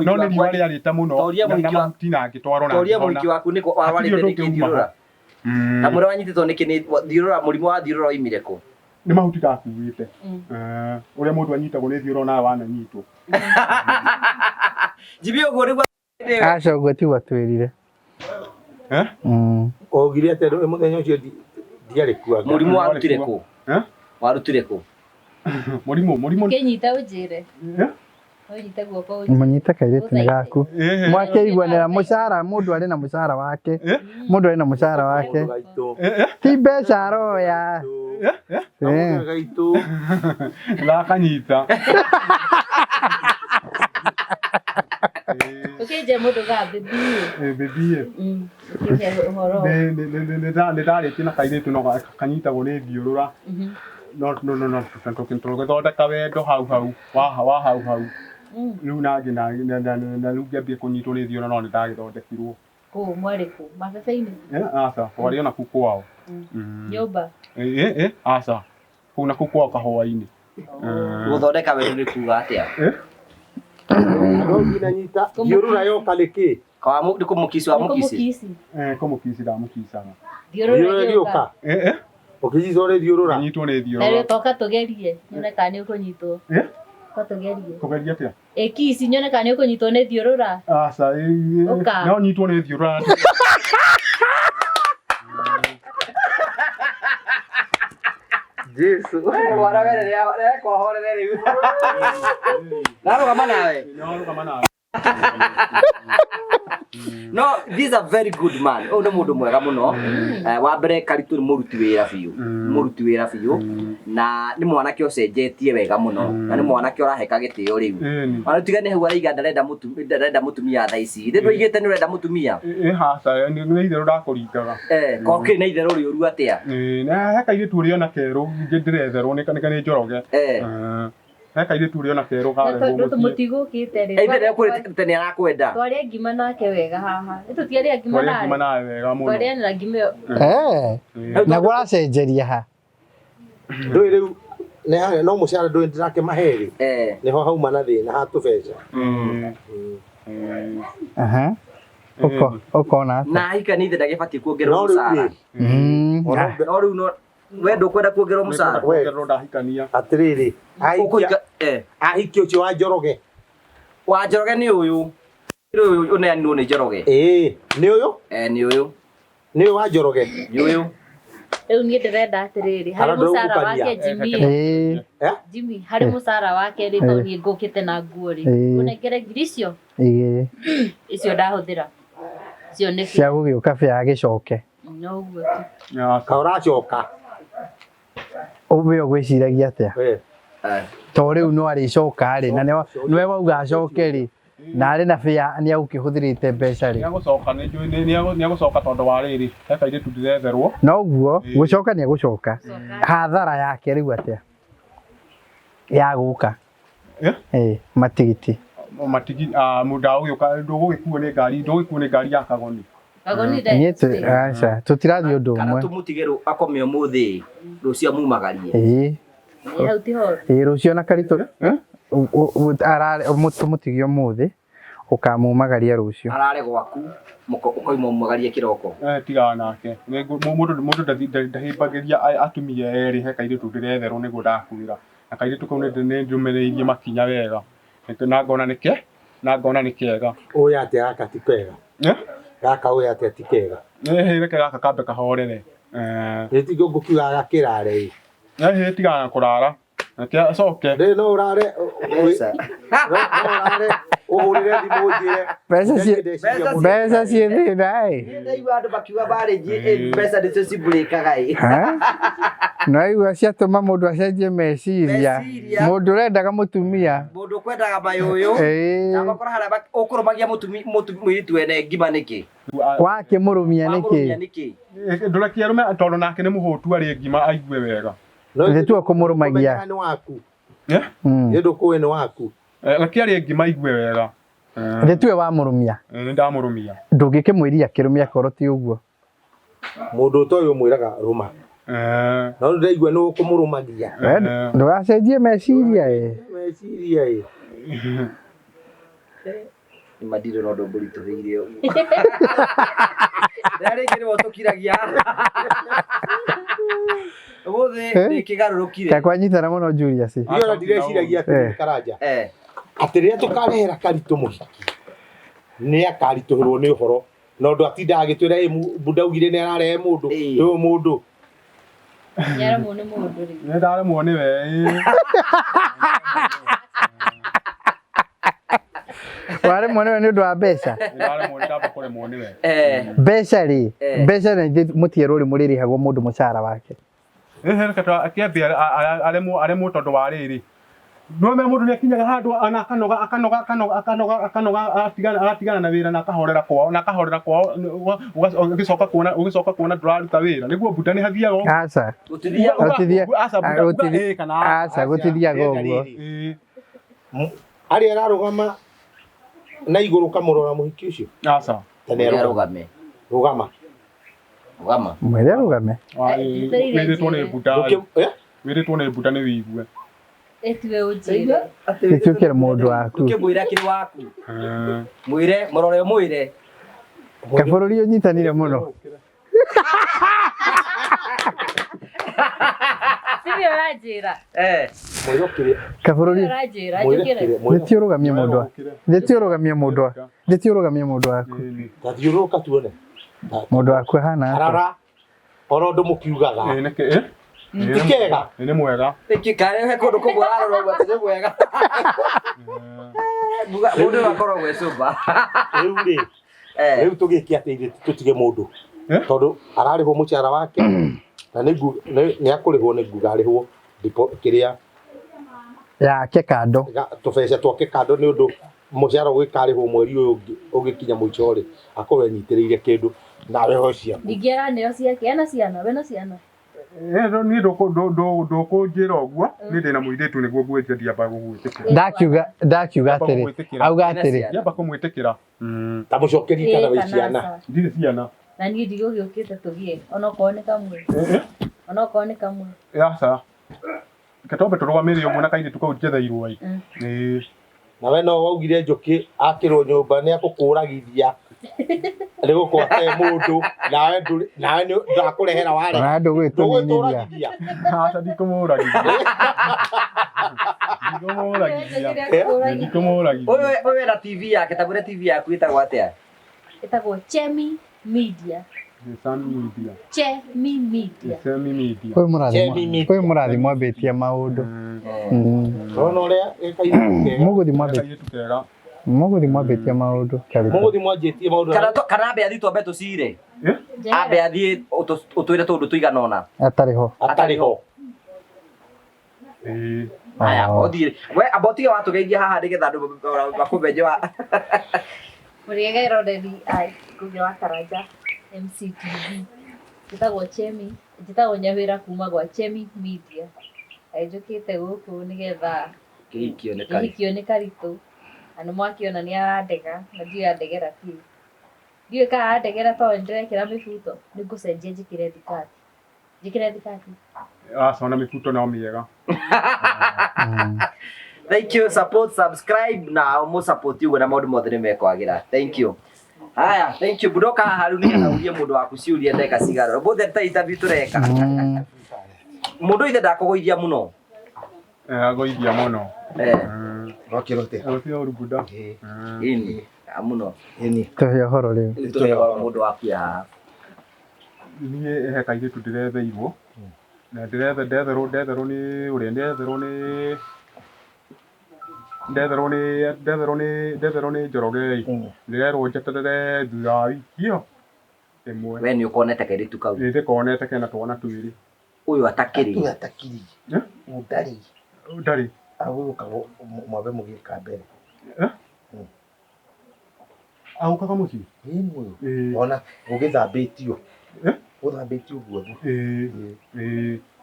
no nĩ riũa rĩarĩte mũno na mahuti na ngĩtwarwo na toria mũhiki waku nĩ warwarĩte nĩkĩ thiũrũra na mũrĩa wanyitĩtwo nĩkĩ thiũrũra mũrimũ wa thiũrũra oimire kũ nĩ mahuti ndakuĩte ũrĩa mũndũ anyitagwo nĩ thiũrũra nawe wananyitwo Jimmy ũguo nĩguo aca ũguo tiguo twĩrire ogire atĩ mũthenya ũcio ndiarĩ kuo mũrimũ warutire kũ mũrimũ kĩnyita ũnjĩre ũnyite guoko mũnyite kairĩtu nĩ gaku mwakĩiguanĩra mũcara mũndũ arĩ na mũcara wake mũndũ arĩ na mũcara wake ti mbeca aroya gakanyita Ukije mundu ga baby. Baby. Ukije horo. Nĩ ndarĩtie na kairĩtu no kanyitagwo nĩ thiũrũra. No tũgĩthondeka wendo hau wa hau. Rĩu nangĩ na rĩu ngĩambia kũnyitwo nĩ thiũrũra no nĩ ndagĩthondekirwo. Kũ mwarĩ kũ mabebe-inĩ? Aca twarĩ ona kũu kwao. Nyũmba. Aca kũu na kũu kwao kahũa-inĩ. Gũthondeka wendo nĩ kuuga atĩa? No nginanyita thiũrũra yoka nĩkĩ? Nĩ kũmũkici wa mũkici? Kũmũkici ndamũkicaga. Thiũrũra gĩũka. Ũkĩnyita ũrĩ thiũrũra? Nyitwo nĩ thiũrũra. Rĩu toka tũgerie nyone kana nĩ ũkũnyitwo. Toka tũgerie. Kũgeria atĩa? Kici nyone kana nĩ ũkũnyitwo nĩ thiũrũra. Aca no nyitwo nĩ thiũrũra. Jesu. Mwana wene nĩ ekũhorere rĩu. Narũgama nawe. No, this is a very good man. Ũyũ nĩ mũndũ mwega mũno. Wa mbere Karitũ nĩ mũruti wĩra biũ. Na nĩ mwanake ũcenjetie wega mũno. Na nĩ mwanake ũraheka gĩtĩo rĩu. Ona tigane hau araiga ndarenda mũtumia thaa ici. Ndĩ ndũigĩte nĩ ũrenda mũtumia? Haca nĩ itherũ ndakũringaga. Kokĩ nĩ itherũ rĩũru atĩa? Na he kairĩtu ũrĩa ona kerũ ndĩretherwo nĩ njoroge. He kairĩtu ũrĩa ona kerũ karehwo mũtigũkĩte rĩ. Either nĩakwĩrĩte nĩ arakwenda. Twarĩa ngima nake wega haha. Nĩtũtiarĩa ngima nawe. Twarĩa ngima nawe wega mũno. Twarĩanĩra ngima ĩyo. Na gũracenjeria ha. Ndũĩ rĩu no mũcara ndũĩ ndĩrakĩmahe rĩ. Nĩho hauma na thĩna ha tũbeca. Ũkona na hikanithe ndagĩbatiĩ kuongererwo mũcara. No rĩu we ndũkwenda kuongererwo mũcara? Kuongererwo ndahikania. Atĩrĩrĩ, ahikia ũcio wa Njoroge. Wa Njoroge nĩ ũyũ. Ũyũ ũneanirwo nĩ Njoroge. Nĩ ũyũ? Nĩ ũyũ. Nĩ ũyũ wa Njoroge? Nĩ ũyũ. Rĩu niĩ ndĩrenda atĩrĩrĩ, harĩ mũcara wake Jimmy, harĩ mũcara wake rĩ tondũ niĩ ngũkĩte na nguo rĩ, ũnengere ngiri icio? Icio ndahũthĩra. Icio nĩ cia gũgĩũka bĩa gĩcoke. No ũguo tu. Ka ũracoka. Ũwe ũgwĩciragia atĩa? To rĩu no arĩcoka rĩ na nĩwe wauga acoke rĩ na arĩ na bĩa nĩ agũkĩhũthĩrĩte mbeca rĩ. Nĩ agũcoka tondũ wa rĩrĩ he kairĩtu ndĩretherwo. No ũguo gũcoka nĩ agũcoka. Hathara yake rĩu atĩa? Ya gũka. Matigiti. Mũndũ ũgĩũka ndũgũgĩkuo nĩ ngari ya kagoni. Aca tũtirathiĩ ũndũ ũmwe. Kana tũmũtige akome ũmũthĩ rũciũ amumagarie. Rũciũ na Karitũ tũmũtige ũmũthĩ ũkamumagaria rũciũ. Arare gwaku ũkoima umagarie kĩroko. Tigaga nake. Mũndũ ndahĩmbagĩria atumia erĩ he kairĩtu ndĩretherwo nĩguo ndakuĩra. Na kairĩtu kau nĩ ndũmĩrĩirie makinya wega. Na ngona nĩ kĩega. Ũyũ atĩa gaka ti kega. Gaka ũyũ atĩa ti kega. Reke gaka kambe kahorere. Nĩtigwo ngũkiuga gakĩrare. Tigaga kũrara. Acoke. No ũrare. Ũhũrĩre thimũ ũnjĩre. Mbeca ciĩ thĩna ĩ. Ndaigua andũ makiuga marĩnji mbeca nĩcio cibũrĩkaga ĩ. Naigua ciatũma mũndũ acenjie meciria. Mũndũ ũrendaga mũtumia. Mũndũ ũkwendaga mayũyũ. Na gũkora harĩa ũkũrũmagia mũirĩtu ene ngima nĩkĩ? Wakĩmũrũmia nĩkĩ? Ndũrekie arũme tondũ nake nĩ mũhũtu arĩ ngima aigue wega. Nĩ tu kũmũrũmagia. Nĩ waku. Nĩ ndũkũĩ nĩ waku. Reke arĩ ngima aigue wega. Nĩ tu wamũrũmia. Nĩ ndamũrũmia. Ndũngĩkĩmwĩria akĩrũmia korwo ti ũguo. Mũndũ ũtoĩ ũmwĩraga rũma. No ndaigua nĩ ũkũmũrũmagia. Ndũgacenjie meciria ĩ. Meciria ĩ. Nĩ madirĩ na ũndũ mbũritũhĩire ũguo. Rĩngĩ nĩwe ũtũkiragia. Ũmũthĩ nĩ kĩgarũrũkire. Takwanyitana mũno Julius. Ndiona ndireciiragia atĩ Karanja. Atĩ rĩrĩa tũkarehera Karitũ mũhiki nĩ akaritũhĩrwo nĩ ũhoro na ũndũ atindaga agĩtwĩra ndaugire nĩ ararehe mũndũ ũyũ mũndũ. Nĩaremwo nĩ mũndũ rĩ. Nĩ ndaremwo nĩ we. Waremwo nĩ we nĩ ũndũ wa mbeca. Ndaremwo nĩ ndamba kũremwo nĩ we. Mbeca rĩ mbeca nĩ mũtiero rĩ mũrĩrĩhagwo mũndũ mũcara wake. Reke akĩambia aremwo tondũ wa rĩrĩ no me mundu ni akinyaga handu ana akanoga atigana na wira na akahorera kwao ugicoka kuona nduraruta wira niguo buda ni hathiaga aca gutithiaga uguo ari ararugama na iguru kamurora muhiki ucio aca tene arugame mwere arugame wiritwo ni buda ni wigue etiwe ujire itiukire mundu waku ukimwira kiri waku mwire murore mwire kabururi unyitanire muno sivyo rajira mwirokire kabururi rajira jukire nitiurugamie mundu waku tathiuruka tuone mundu waku hana arara orondo mukiugaga ikega ni mwega ikikare he kundu kumurarora ugo ati ni mwega mundu akoro gwecuba riu tugikia ati tutige mundu tondu ararihwo mucara wake na ni akurihwo ni nguga arihwo ndipo kiria yake kando tubeca twake kando ni undu mucara ugikarihwo mweri uyu ugikinya muico ri akorwo nyitiriire kindu nawe hocia ndigera neo ciake ana ciana we na ciana ni ndukunjira uguo ni ndina muiritu niguo ngwenjeria mba gugwitikira ndakiuga atiri auga atiri yamba kumwitikira ta mucokeria kana we ciana ndire ciana na ni ndigo giukite tugie ona kone kamwe yasa katombe turugamire umwe na kaire tukau jetheirwo ai nawe no waugire njuki akirwo nyumba ni akukuragithia Lego kwa mundu nawe ndakurehera ware na ndugwitunyiria asa ndikumuragia wewe na TV yake tagure TV yaku itagwo atia itagwo Chemi Media Kwe murathi mwambitie maundu muguthi mwambitie maundu kana ambe athi twambe tucire ambe athi utwire tundu tuiganona atariho aya othire we abotige watugeithia haha nigetha andu makumenye wa Muriega Irodeli ai kuja wa Karaja MCTV kitagwo Chemi kitagwo nyawira kuma gwa Chemi Media ajukite guku nigetha kihikio ni karitu anu mwakiona ni arandega na ndio andegera ti ndio ka andegera to ndirekira mifuto nigucenjia njikire thikati sona mifuto na miega Thank you, support, subscribe na mo support you na maundu mothe ni mekwagira. Thank you. Haya, thank you Budoka haruni na urie mundu waku ciurie ndeka cigaro. Bothe ta interview tureka. Mundu ithe ndakugoithia muno. Agoithia muno. Rokirote. Rokiyo rubuda. Ini amuno. Ini. Tuhia horo leo. Tuhia horo mundu waku ya. Ni he kaire tudiretheirwo. Na ndetherwo ni uri ndetherwo ni njoroge ndirerwo njeterere thutha wa wiki iyo imwe we ni ukonete kairitu kau ndikonete kena twana twiri uyu atakiri ndari aguka mwabe mugika mbere aukaga muci ona ugithambitio uthambitio guo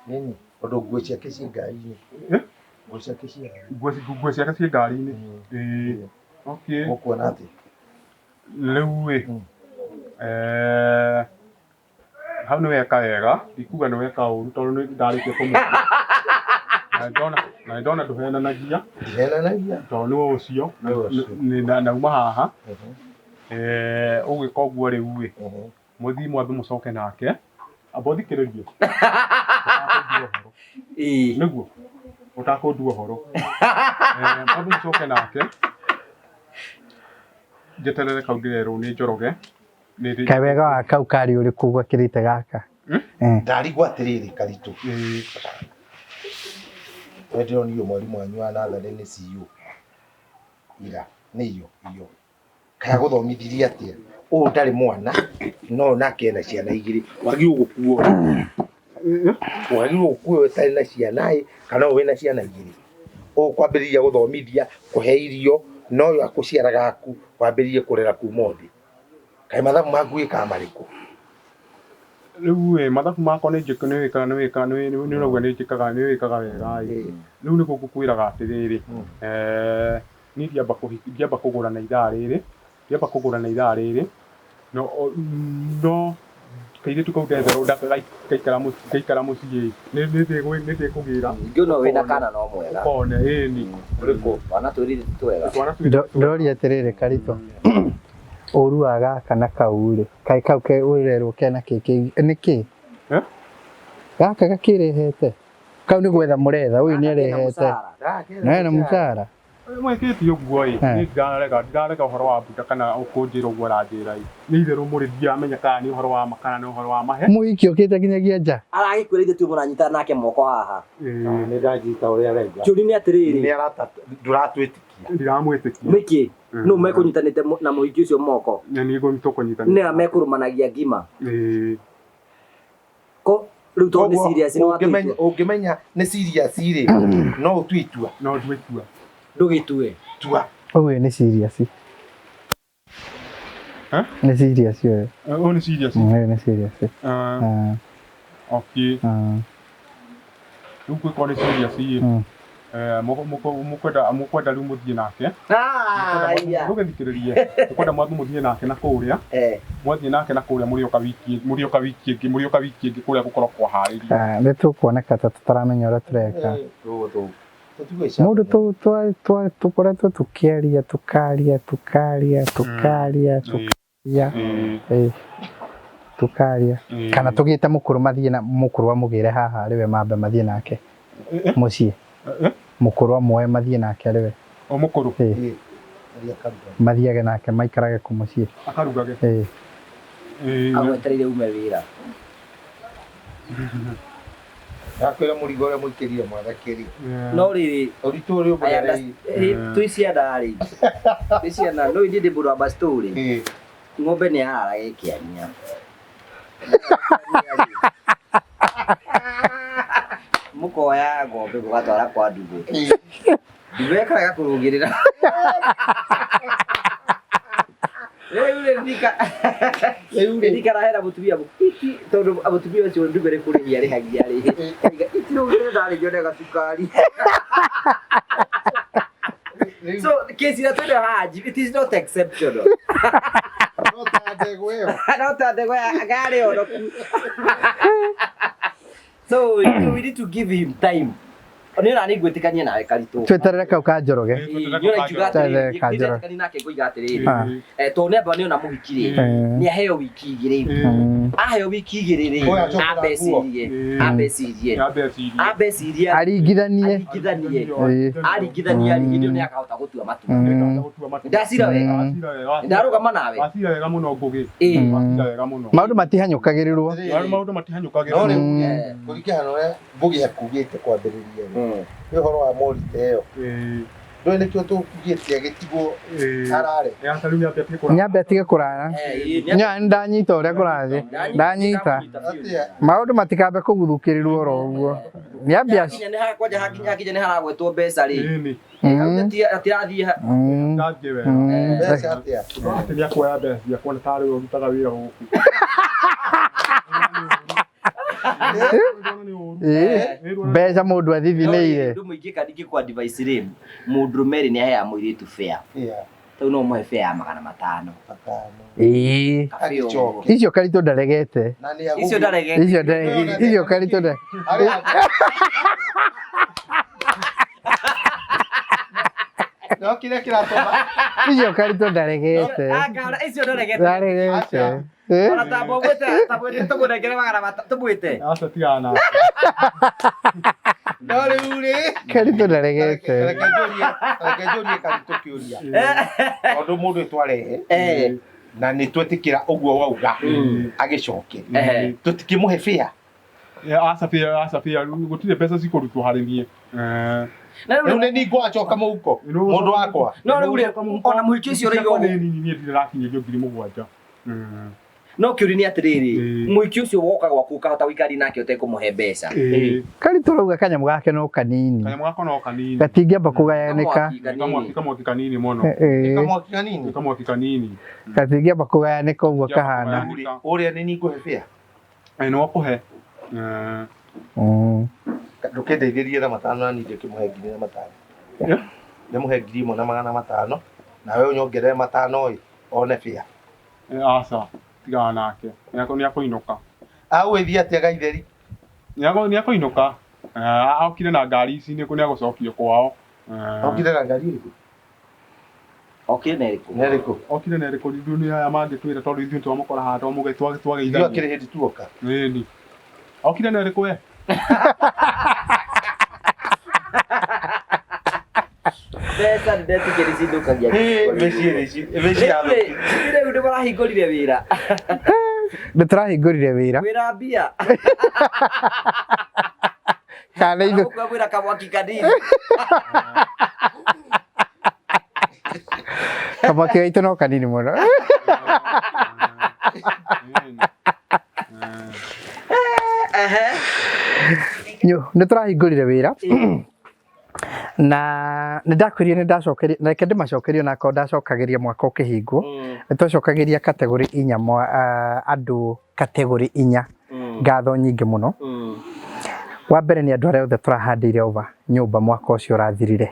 nini odo nguo ciake ci ngari-ini nguo ciake ci ngari-ini okay mukuona ati riu hau ni weka wega ikuga ni weka uru tondu ndarikia kumwona na ndona nduhenanagia tondu ni ucio nauma haha ugika uguo riu muthii mwambe mucoke nake abothikiririe niguo utakundua horo mwambe mucoke nake njeterere kau ndirerwo ni njoroge kawega wa kau kari uri kugwa kirite gaka ndarigwa atiriri karitu wedio niyo mwalimu wanyu anathare ni CEO ira niyo kaya guthomithirie atia u ndari mwana no nake na ciana igiri wagiu gukuo utari na ciana kana we na ciana igiri kwambĩrĩria gũthomithia kũhe irio no yo akuciara gaku kwambĩrĩrie kũrera kuma thĩ kaĩ mathabu maku wĩkaga marĩkũ rĩu mathabu makwa nĩ wĩkaga nĩ ũrauga nĩ wĩkaga wega rĩu nĩ ngũkwĩraga atĩrĩrĩ niĩ ndiamba kũgũra na ithaa rĩrĩ no kairĩtu kau ndetherwo ngaikara mũciĩ nĩ ndĩkũgĩra ngĩona wĩna kana no mwega one ĩni ũrĩkũ wana twĩrĩ twega ndoria atĩrĩrĩ Karito ũru wa gaka na kau rĩ kaĩ kau ke ũrerwo kena kĩkĩ nĩkĩ gaka gakĩrehete kau nĩ gwetha mũretha ũyũ nĩ arehete na mũcara mwĩkĩtie ũguo ĩ ndirarega ũhoro wa bunda kana ũkũnjĩra ũguo aranjĩra nĩ itherũ mũrĩ ndiramenya kana nĩ ũhoro wa makana nĩ ũhoro wa mahe mũhiki ũkĩte nginyagia nja aragĩkwĩra ithuĩ tuĩ mũranyita nake moko haha nĩ ndanyita ũrĩa arauga kĩũri nĩ atĩrĩrĩ nĩ ndũratwĩtĩkia ndiramwĩtĩkia nĩkĩ no mekũnyitanĩte na mũhiki ũcio moko na nĩ tũkũnyitanĩra nĩ mekũrũmanagia ngima ko rĩu tondũ nĩ serious no ũngĩmenya nĩ serious rĩ no ũtue itua ndũgĩtue tua ũyũ nĩ serious nĩ serious ũyũ nĩ serious nĩ serious okay rĩu kwĩkwo nĩ serious mũkwenda rĩu mũthiĩ nake ndũgĩthikĩrĩrie mũkwenda mũthiĩ nake na kũrĩa mwathiĩ nake na kũrĩa mũrĩoka wiki ĩngĩ kũrĩa gũkorwo kwaharĩria nĩ tũkuoneka ta tũtaramenya ũrĩa tũreka mũndũ tũkoretwo tũkaria kana tũgĩte mũkũrũ mathiĩ na mũkũrũ amũgĩre haha arĩwe mambe mathiĩ nake mũciĩ mũkũrũ amwe mathiĩ nake arĩwe mũkũrũ mathiage nake maikarage kũ mũciĩ akarugage agwetereire ume wĩra yakwĩra mũrigo ũrĩa mũikĩrire mwathakĩri no rĩrĩ ũritũ ũrĩa ũmũrerei twĩ ciana rĩ twĩ ciana no ithĩ ndĩ mũndũ wa bastori ng'ombe nĩ arara gĩkĩania mũkoya ng'ombe mũgatwara kwa ndugu ndugu ĩkaraga kũrũngĩrĩra rĩu ndikaraheera mũtumia mũkiti tondũ mũtumia ũcio ndugu nĩ kũrĩhia arĩhagia rĩhĩ itirũgĩrĩ ndarĩ nyone gacukari so kesi na twende haji it is not exceptional not a ndegwa gari onoku so we need to give him time Oni na nĩngwĩtĩkania nawe Karitũ tweterere kau kanjoroge nake ngũiga atĩrĩrĩ tondũ nĩamba nĩona mũhiki rĩ nĩaheo wiki igĩrĩ aheo wiki igĩrĩ rĩ ambecirie aringithanie hĩndĩ ĩyo nĩakahota gũtua matua ndacira wega ndarũgama nawe maũndũ matihanyũkagĩrĩrwo kũringana na ũrĩa Mbũgi akugĩte kwambĩrĩria nĩ ũhoro wa Morite ĩyo ndũĩ nĩkĩo tũkugĩte agĩtigwo arare nyambe atige kũrara ndanyita ũrĩa kũrathiĩ ndanyita maũndũ matikambe kũguthũkĩrĩrwo oro ũguo nyambe kwanja hakinya nĩ haragwetwo mbeca rĩ atirathiĩ mbeca atĩa nĩakuoya mbeca ciakwa tarĩ we ũrutaga wĩra gũkũ mbeca mũndũ athithinĩire ndũ mũingĩ kandi ngĩkwa device rĩ mũndũrũme rĩ nĩaheaga mũirĩtu fare tau no mũhe fare ya 500 icio Karitũ ndaregete icio Karitũ no kile kiratoma icio Karitũ ndaregete icio ndaregete ona tabwete tũmũnengere 500 tũmwĩte aca tigana no rĩu rĩ Karitũ ndaregete reke njũrie Karitũ kĩũria tondũ mũndũ twarehe na nĩ twetĩkĩra ũguo wauga agĩcoke tũtikĩmũhe fare aca fare gũtirĩ mbeca cikũrutwo harĩ niĩ rĩu nĩ ningwacoka mũhuko mũndũ wakwa no rĩu ona mũhiki ũcio ũraiga niĩ ndĩrakinyĩrio 7,000 no kiuri ni atiriri muiki ucio woka gwaku kahota wikari nake utekumuhe mbeca kari turauga kanyamu gake no kanini gatingĩamba kũgayanĩka kamwaki kanini mũno kamwaki kanini gatingĩamba kũgayanĩka ũguo kahana ũrĩa nĩ nikũhe bĩa no kũhe ndũkĩndeithĩrie na matano na ningĩ kĩmũhe ngiri na matano ndĩmũhe ngiri ĩmwe na magana matano nawe ũnyongerere matano one bĩa aca tigana nake nĩakũinũka agũgĩthiĩ atĩa Gaitheri nĩakũinũka okire na ngari ici nĩagũcokio kwao okire na ngari ĩrĩkũ okire na ĩrĩkũ nĩ aya mangĩtwĩra tondũ ithuĩ twamũkora handũ twagĩithania akĩrĩ hĩndĩ tuoka ĩni okire na ĩrĩkũ we Besa ndetikĩri cindukagia rĩu nĩ marahingũrire wĩra nĩtũrahingũrire wĩra wĩra mbia kana ithuĩ kwĩra kamwaki kanini kamwaki gaitũ no kanini mũno nĩtũrahingũrire wĩra na nĩndakwĩrire nĩndacokeria reke ndĩmacokerie na korwo ndacokagĩria mwaka ũkĩhingwo nĩtwacokagĩria kategori 4 andũ kategori 4 ngatho nyingĩ mũno wa mbere nĩ andũ arĩa othe tũrahandĩire over nyũmba mwaka ũcio ũrathirire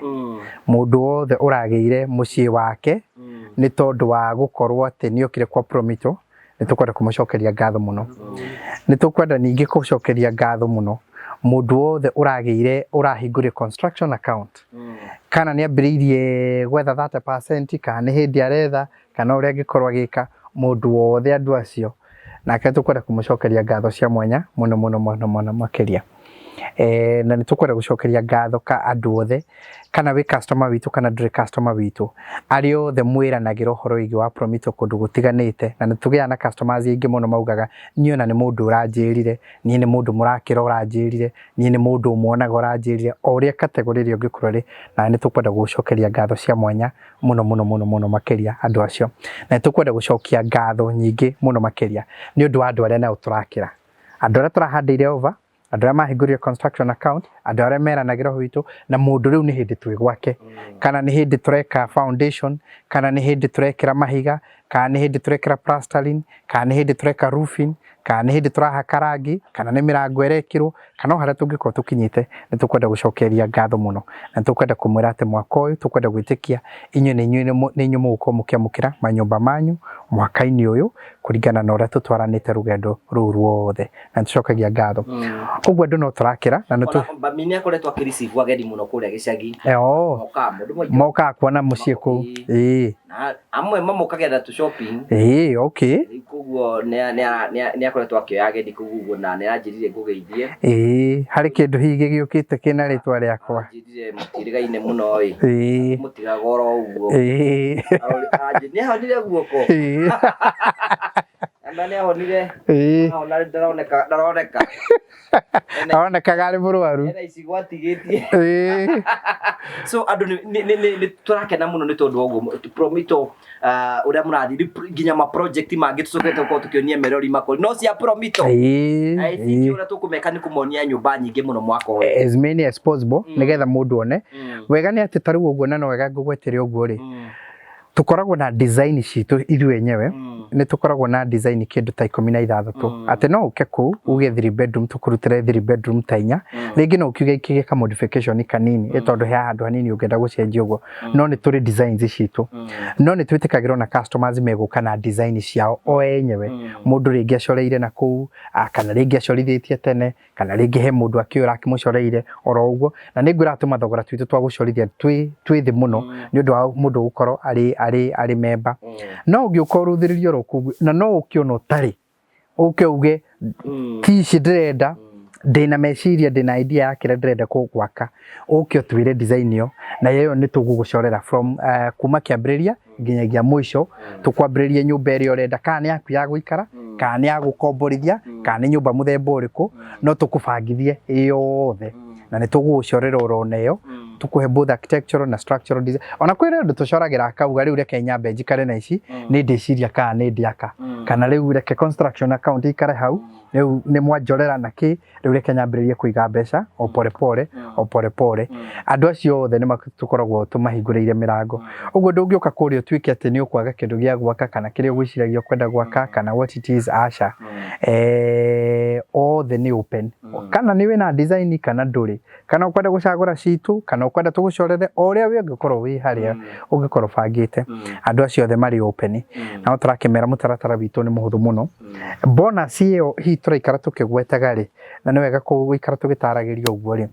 mũndũ wothe ũragĩire mũciĩ wake nĩ tondũ wa gũkorwo atĩ nĩokire kwa Promito nĩtũkwenda kũmũcokeria ngatho mũno nĩtũkwenda ningĩ kũcokeria ngatho mũno mũndũ wothe ũrahingũria construction account kana nĩambĩrĩirie gwetha 30% kana nĩ hĩndĩ aretha kana ũrĩa angĩkorwo agĩka mũndũ wothe andũ acio nake tũkwenda kũmũcokeria ngatho cia mwanya mũno makĩria na nĩtũkwenda gũcokeria ngatho ka andũ othe kana wĩ customer witũ kana ndũrĩ customer witũ arĩ othe mwĩranagĩra ũhoro wĩgiĩ wa Promito kũndũ gũtiganĩte na nĩtũgĩaga na customers aingĩ mũno maugaga niĩ ona nĩ mũndũ ũranjĩrire niĩ nĩ mũndũ mũrakĩra ũranjĩrire niĩ nĩ mũndũ ũmuonaga ũranjĩrire o ũrĩa kategori ĩrĩa ũngĩkorwo rĩ na nĩtũkwenda gũcokeria ngatho cia mwanya mũno makĩria andũ acio na nĩtũkwenda gũcokia ngatho nyingĩ mũno makĩria nĩ ũndũ wa andũ arĩa nao tũrakĩra andũ arĩa tũrahandĩire over andũ arĩa mahingũrire construction account andũ arĩa meranagĩra witũ na mũndũ rĩu nĩ hĩndĩ twĩ gwake kana nĩ hĩndĩ tũreka foundation kana nĩ hĩndĩ tũrekĩra mahiga kana nĩ hĩndĩ tũrekĩra plastering kana nĩ hĩndĩ tũreka roofing kana nĩ hĩndĩ tũrahaka rangi kana nĩ mĩrango ĩrekĩrwo kana o harĩa tũngĩkorwo tũkinyĩte nĩtũkwenda gũcokeria ngatho mũno na nĩtũkwenda kũmwĩra atĩ mwaka ũyũ tũkwenda gwĩtĩkia inyuĩ nĩ inyuĩ mũgũkorwo mũkĩamũkĩra manyũmba manyu mwaka-inĩ ũyũ kũringana na ũrĩa tũtwaranĩte rũgendo rũu ruothe na nĩtũcokagia ngatho ũguo andũ no tũrakĩra na Bami nĩ akoretwo akĩriceive ageni mũno kũrĩa gĩcagi mokaga kuona mũciĩ kũu amwe mamũkaga na tu shopping okay koguo nĩ akoretwo akĩoya ageni kũu na nĩanjĩrire ngũgeithie harĩ kĩndũ hihi gĩũkĩte kĩna rĩtwa rĩakwa njĩrire mũtirigaine mũno mũtigaga oro ũguo nĩahonire guoko nĩahonire aronekaga arĩ mũrwaru icigo atigĩtie so andũ nĩ tũrakena mũno nĩ tondũ ũguo Promito ũrĩa mũrathiĩ nginya ma project mangĩ tũcokete gũkorwo tũkĩonia merori makori no cia Promito I think ũrĩa tũkũmeka nĩ kũmonia nyũmba nyingĩ mũno mwaka ũyũ as many as possible nĩgetha mũndũ one wega nĩ atĩ tarĩu ũguo na no wega ngũgwetere ũguo rĩ tukoragwo na design citũ ithuĩ enyewe nĩ tukoragwo na design kĩndũ ta 16 atĩ no ũke kũu uge 3 bedroom tũkũrutĩre 3 bedroom ta 4 rĩngĩ no ũkiuge ikĩge ka modification kanini tondũ he handũ hanini ũngĩenda gũcenjia ũguo no nĩ tũrĩ designs citũ no nĩ twĩtĩkagĩrwo na customers megũka na design ciao o enyewe mũndũ rĩngĩ acoreire na kũu kana rĩngĩ acorithĩtie tene kana rĩngĩ he mũndũ akĩũra akĩmũcoreire oro ũguo na nĩ ngwĩra atũma thogora twitũ twa gũcorithia twĩ thĩ mũno nĩ ũndũ wa mũndũ gũkorwo arĩ member no ũngĩũka ũrũthĩrĩrio rũkũngũ na no ũkĩona ũtarĩ ũke uge tici ndĩrenda ndĩna meciria ndĩna idea ya kĩrĩa ndĩrenda gwaka ũke ũtwĩre design ĩyo na ĩyo nĩ tũgũgũcorera from kuma kĩambĩrĩria nginyagia mũico tũkwambĩrĩria nyũmba ĩrĩa ũrenda kana nĩ yaku ya gũikara kana nĩ ya gũkomborithia kana nĩ nyũmba mũthemba ũrĩkũ no tũkũbangithie yothe na nĩ tũgũgũcorera oro nayo tukuhe both architectural na structural design ona kwire ndu tucoragira kauga riu reke nyambe njikare na ici ni ndiciria kana ni ndiaka kana riu reke construction account ikare hau riu ni mwanjorera na ki riu reke nyambiririe kuiga mbeca o pore pore andu acio othe ni matukoragwo tumahinguriire mirango uguo ndungioka kurio twike ati ni ukwaga kindu gia gwaka kana kiria gwiciragia kwenda gwaka kana what it is asha othe ni open kana ni wina design kana nduri kana ukwenda gucagura citu kana ukwenda tugucorere oria we ungikorwo wi haria ungikorwo bangite andu acio othe mari open na turakimera mutaratara witu ni muhuthu muno bonus iyo hi turaikara tukigwetaga ri na ni wega kuikara tugitaragiria uguo ri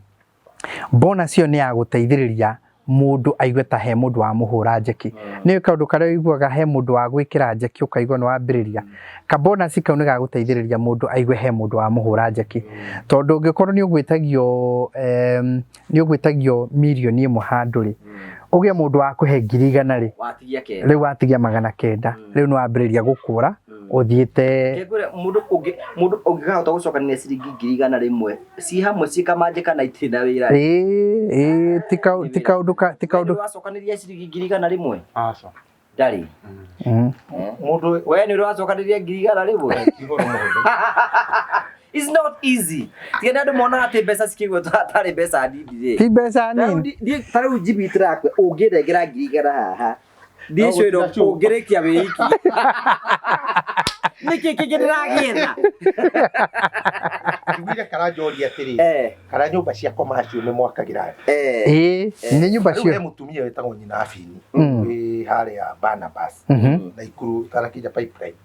bonus iyo ni ya guteithiriria mundu aigue ta he mundu wa muhura njeki ni kaundu karia iguaga he mundu wa gwikira njeki ukaigua no wambiriria ka bonus kau ni ga guteithiriria mundu aigue he mundu wa muhura njeki tondu ungikorwo ni ugwitagio milioni 1 handuri ugie mundu wa kuhe 100,000 ri riu watigia 900 riu no wambiriria gukura uthiite kegure mundu ungihota gucokanira ciringi 100,000 rimwe ci hamwe cikamanjika na itina wira tikaudu wacokaniria ciringi 100,000 rimwe aca ndari mundu we ni wacokaniria 100,000 rimwe It's not easy. Tiena andu mona ati mbeca cikigwo atari mbeca ndindi ti mbeca nini tariu jibi trakwe ungirengera 100,000 haha ndicio ndo ungirekia wiki niki kigiragietha Kigwire karanjori atiri kara nyumba cia komacio ni mwakagira ni nyumba cio mutumia wetagwo nyina Afini wi haria Barnabas na ikuru tarakija pipeline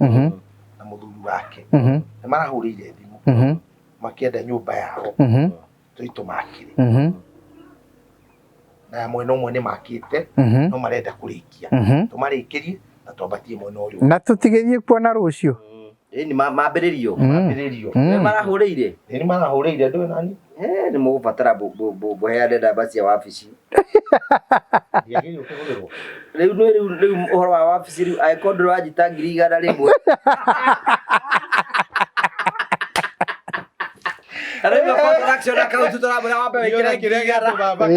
na muthuri wake ni marahurire thimu makienda nyumba yao tuito makire na mwena umwe ni makite no marenda kurikia tumarikirie na twambatie mwena uyu na tutigerie kuona rucio ni mambiririo ni marahurire ndu nani ni mugubatara boheane ndamba cia wabici riu uhoro wa wabici riu aikondu rwajita 100,000 rimwe Ariko construction account turabura wambe wikira kiregera baba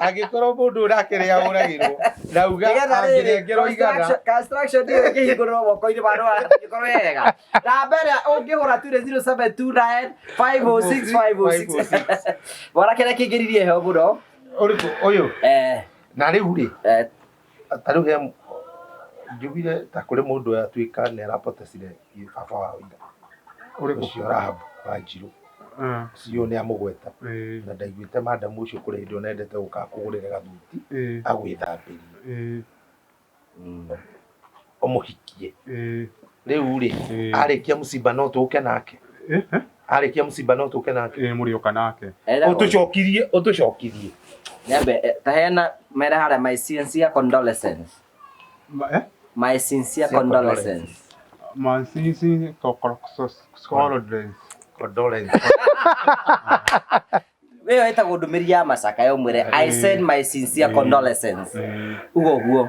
agikorwo mundu urakiria uragirwo nauga angirengerwo igana construction ndio kihingurwo moko-ini bandu agikorwo yega na mbere ungihura tu 0729 506 506 bora kire kingiririe he muno uriku uyu na riu ri taru he njugire ta kuri mundu atuika ne rapotesire baba wa wira uriku cio Rahab Wanjiru sio ni amugweta na ndaiguite madam ucio kuri ndo nendete guka kugurire gathuti agwithambirie omuhikie riu ri arikia musiba no tuke nake arikia musiba no tuke nake muri oka nake utucokirie nyambe tahena mera hara my sincere condolences my sincere condolences wewe eta gudumiri ya masaka yo mwire I send my sincere condolences ugo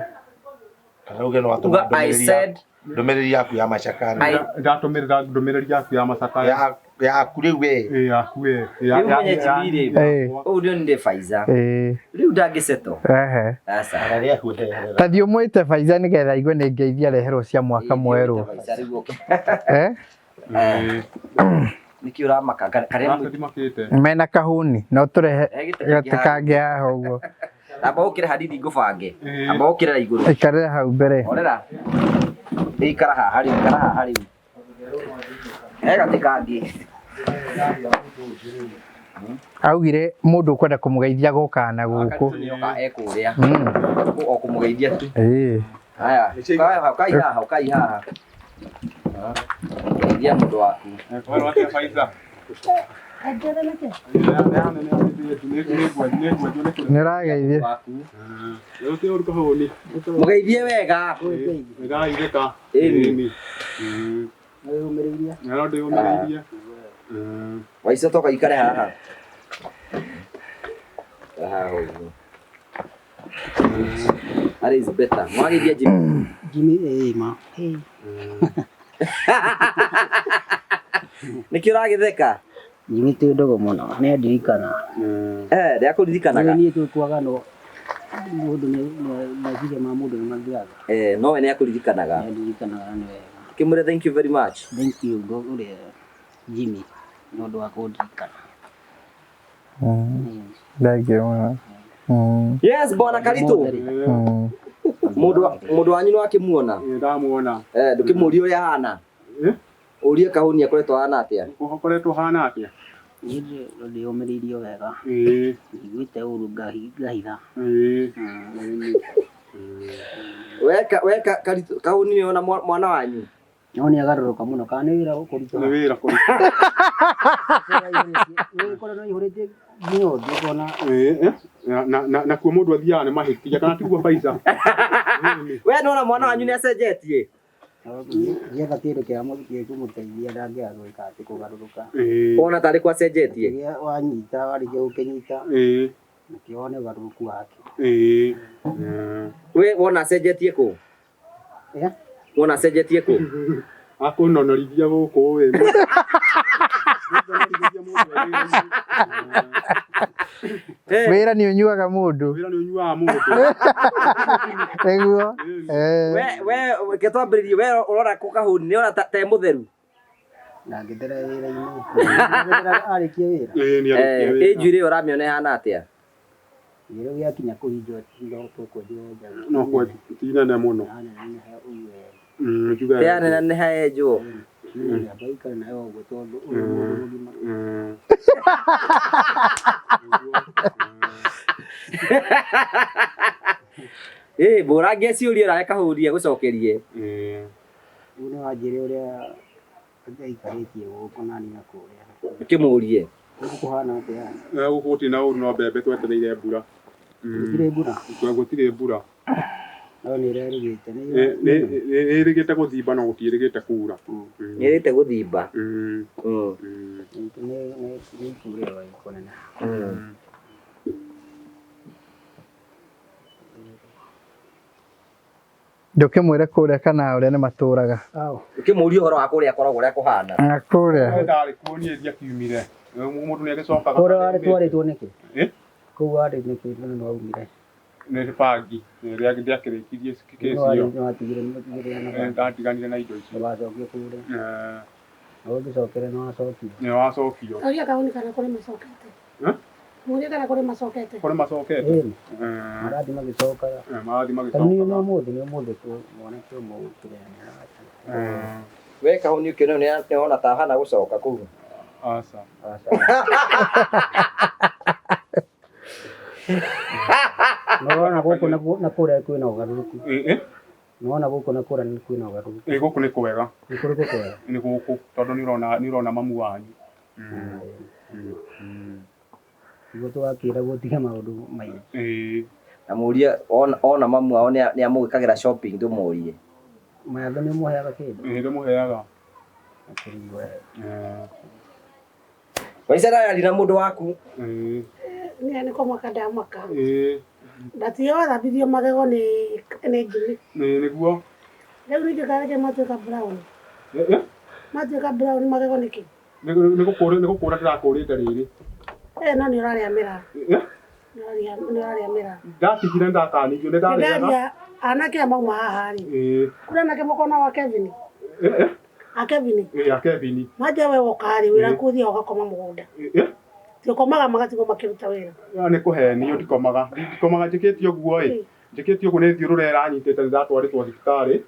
arauge no watuma I said ndumiriri yaku ya macakani ndatumirira ndumiriri yaku ya macakani ya kuri we yaku we udio ndi Faiza riu ndangiseto asa araria kuhe tathio mwite Faiza ni getha igwe ni ngeithia reherwo cia mwaka mweru niki uramaka kare mena kahuni no turehe gatikange haho uguo amba ukire hadithi ngubange amba ukire iguru ikare hau mbere orera ikara hari gatikange augire mundu kwenda kumugeithia gukana guku ekuria o kumugeithia tu haya kai haha ngeithia mundu waku nirageithie mugeithie wega waica toka ikare haha that is better mwageithia Jimmy ma niki uragitheka Jimmy ti ndogo muno ne ndirikana ndia kuririkanaga ni tu kwaga no mundu ni mathire ma mundu ni mathiaga no we ni akuririkanaga ni kimure thank you very much thank you go ule Jimmy no ndo akuririkana thank you yes bwana Karitu mundu wanyu no akimuona ndamuona ndukimuria uria hana urie Kahuni akoretwo hana atia ukoretwo hana atia Nije ndo omeririo wega igwite uru ngahitha weka Karitu Kahuni ni ona mwana wanyu Nyoni agaruruka muno kana wira kuruta ni wira kuruta ni kono no ihurite nyo ndikona na kwa mundu athiaga ni mahitia kana tigua paica we nona mwana wanyu ni acenjetie yetha kindu kia muthie kumuteithia ndangiaruika ati kugaruruka ona tari kwa acenjetie wanyita warige ukinyita nikione garuruku wake we wona acenjetie ku wona acenjetie ku akunonorithia guku we wira ni unyuaga mundu eguo we ketwambiririe we urora ku Kahuni ni ona ta mutheru na ngithera wira-ini arikie wira injuire uramione hana atia Giro giakinya kuhinjwo ndo tukwendio njaga no kwa tinene muno yana nene haejo baika nayo gutondo borange ciuria ra Kahunia gucokerie uno ajire uria aikaritie guko nani na kuria kimurie kuhana atia gukuti na uru no mbembe twetereire mbura gutire mbura gutire mbura no ni rerigite ni rigite guthimba no gutirigite kura ni rigite guthimba ni kure wa ikonena ndukimwire kuria kana uria ni maturaga ukimuria uhoro wa kuria koragwo uria kuhana kuria ndari kuonie thia kiumire mundu ni agicokaga kuria wari twaritwo niki kuu wari niki no aumire ni bangi ria ndiakirikirie kesi iyo ndatiganire na indo icio wacokie kuria no ngicokere no acokio ni wacokio oria Kahuni kana kuri macokete muria kana kuri macokete kuri macokete marathi magicokaga marathi magicokaga ni no muthi tu mwanake umu kirenya we Kahuni ukino ni ona ta hana gucoka kuu asa Naona guku na kuria kwina ugaruruku naona guku na kuria kwina ugaruruku guku ni kwega ni kuri kwega ni guku tondu ni urona mamu wanyu gutu akira gutiga maundu maingi na muria ona mamu ao ni amugikagira shopping ndumurie mayatho ni muheaga kindu ni muheaga waicera yari na mundu waku ni ko mwaka ndamaka ndatio thambithio magego ni Jimmy niguo riu ni ngikareke matuika brown matuika brown magego niki ni gukura ndirakurite riri no ni uraria mira ni uraria mira ndatigire ndatanithio ni ndaria anake amauma haha ri kuna nake mukona wa Kevin Kevin Kevin maja we wokari wira kuthia ugakoma mugunda tikomaga magatigo makiruta wira ni kuhenio ndikomaga njikitio guo njikitio guo ni thiururera nyitite ndatwaritwo thibitari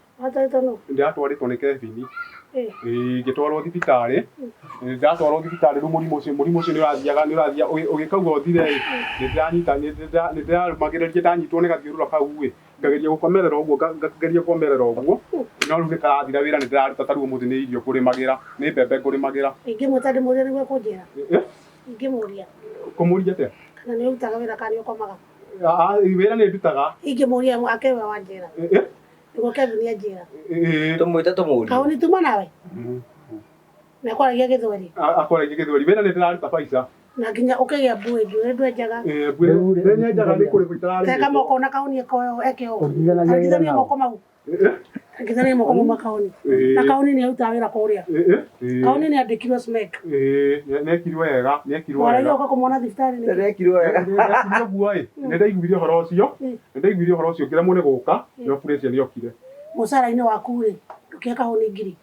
ndatwaritwo ni Kevin ngitwarwo thibitari ndatwarwo thibitari ru murimu ucio ni urathiaga ugikauga uthire ni ndirarumagiriria ndanyitwo ni gathiurura kau ngageria gukomerera uguo no riu nikarathira wira ni ndiraruta taruo muthi ni irio kurimagira ni mbembe kurimagira ingimwita ndimuria niguo kunjira ingimuria kumuria te kana ni utaga wira kana ukomaga wira ni ndutaga ingimuria akewe wanjira niguo Kevin anjira tumwite tumuria Kahuni tuma nawe na kwaragia githweri akwaragia githweri wira ni ndiraruta paica na nginya ukigia mbue ndwenjaga nyenjaga ni kuri guitarari teka moko na Kahuni eko eke o ndithania moko mau Akithani moko mu makaoni. Na kaoni ni auta wira kuria. Kaoni ni andikirwo SMEC. Nekirwo wega, nekirwo wega. Wara yoka kumona thiftari ni. Nekirwo wega. Nekirwo guai. Ndaiguire horo ucio. Ndaiguire horo ucio ngira mune guka, no pressure ni okire. Musara-ini waku ri, ndukia kahoni ngiri.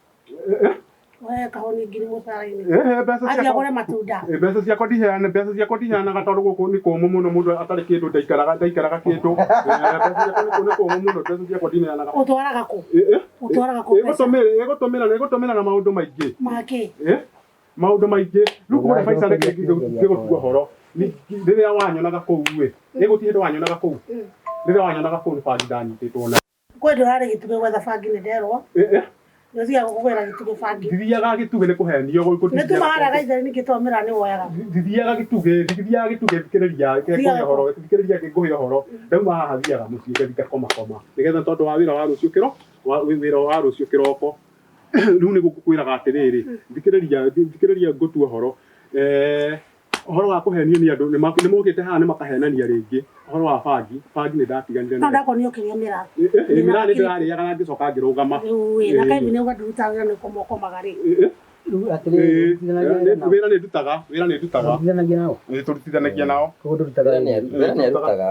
Wewe kahoni ngiri musara-ini. Mbeca cia gore matunda. Mbeca cia kodiheana, mbeca cia kodiheana gatondu guku ni kumu muno mundu atari kindu ndaikaraga kindu. Mbeca cia ni kumu muno, mbeca cia kodiheana. Utwaraga ku? Utwaraga ku? Egotomera na maundu maingi. Make. Maundu maingi. Riu kuria Faisal ngigotua horo. Riria wanyonaga kuu we. Egutihe wanyonaga kuu. Riria wanyonaga kuu ni bagi ndanyititwo na. Kwe ndurari gituge gwetha bagi ni nderwo. Ndio gukugwira gituge bagi. Thithiaga gituge ni kuhenio ni tumaharaga ithari ni gitomera ni woyaga. Thithiaga gituge thikiriria ngiguhe horo. Ndauma haha thiaga mucii ngathika koma. Nigetha tondu wa wira wa rucio kiro, wira wa rucio kiroko. Riu ni gukwiraga atiriri. Thikiriria ngutua horo. Horo wa kuhenio ni andu ni mokite haha ni makahenania ringi. Horo wa bagi ni ndatiganire. No ndakonio kirio mira. Mira ni ndariaga na ngicoka ngirugama. Na kaimi ni ugaduta wira ni komoko magari. Wira ni ndutaga. Turutithanagia nao. Turutithanagia nao.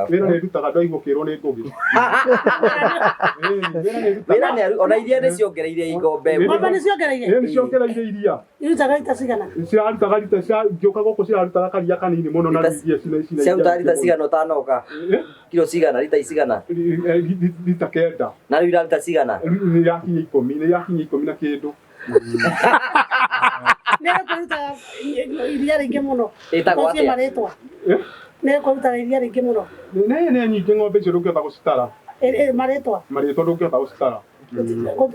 Wira ni ndutaga ndaigukirwo ni ngugi. Wira ni ona iria ni ciongereire igombe. Ngombe ni ciongereire. Ni ciongereire iria. Irutaga lita cigana? Cirarutaga lita cia ngioka guku cirarutaga karia kanini muno na iria cina. Ciaruta lita cigana utanoka? Kilo cigana lita cigana? Lita kenda. Na riu lita cigana? Ni yakinya 10 na kindu. Nere kuruta iria ringi muno. Itagwo atia? Maretwa. Nere kuruta iria ringi muno. Ne nyingi ng'ombe icio ndungihota gucitara. Maretwa ndungihota gucitara.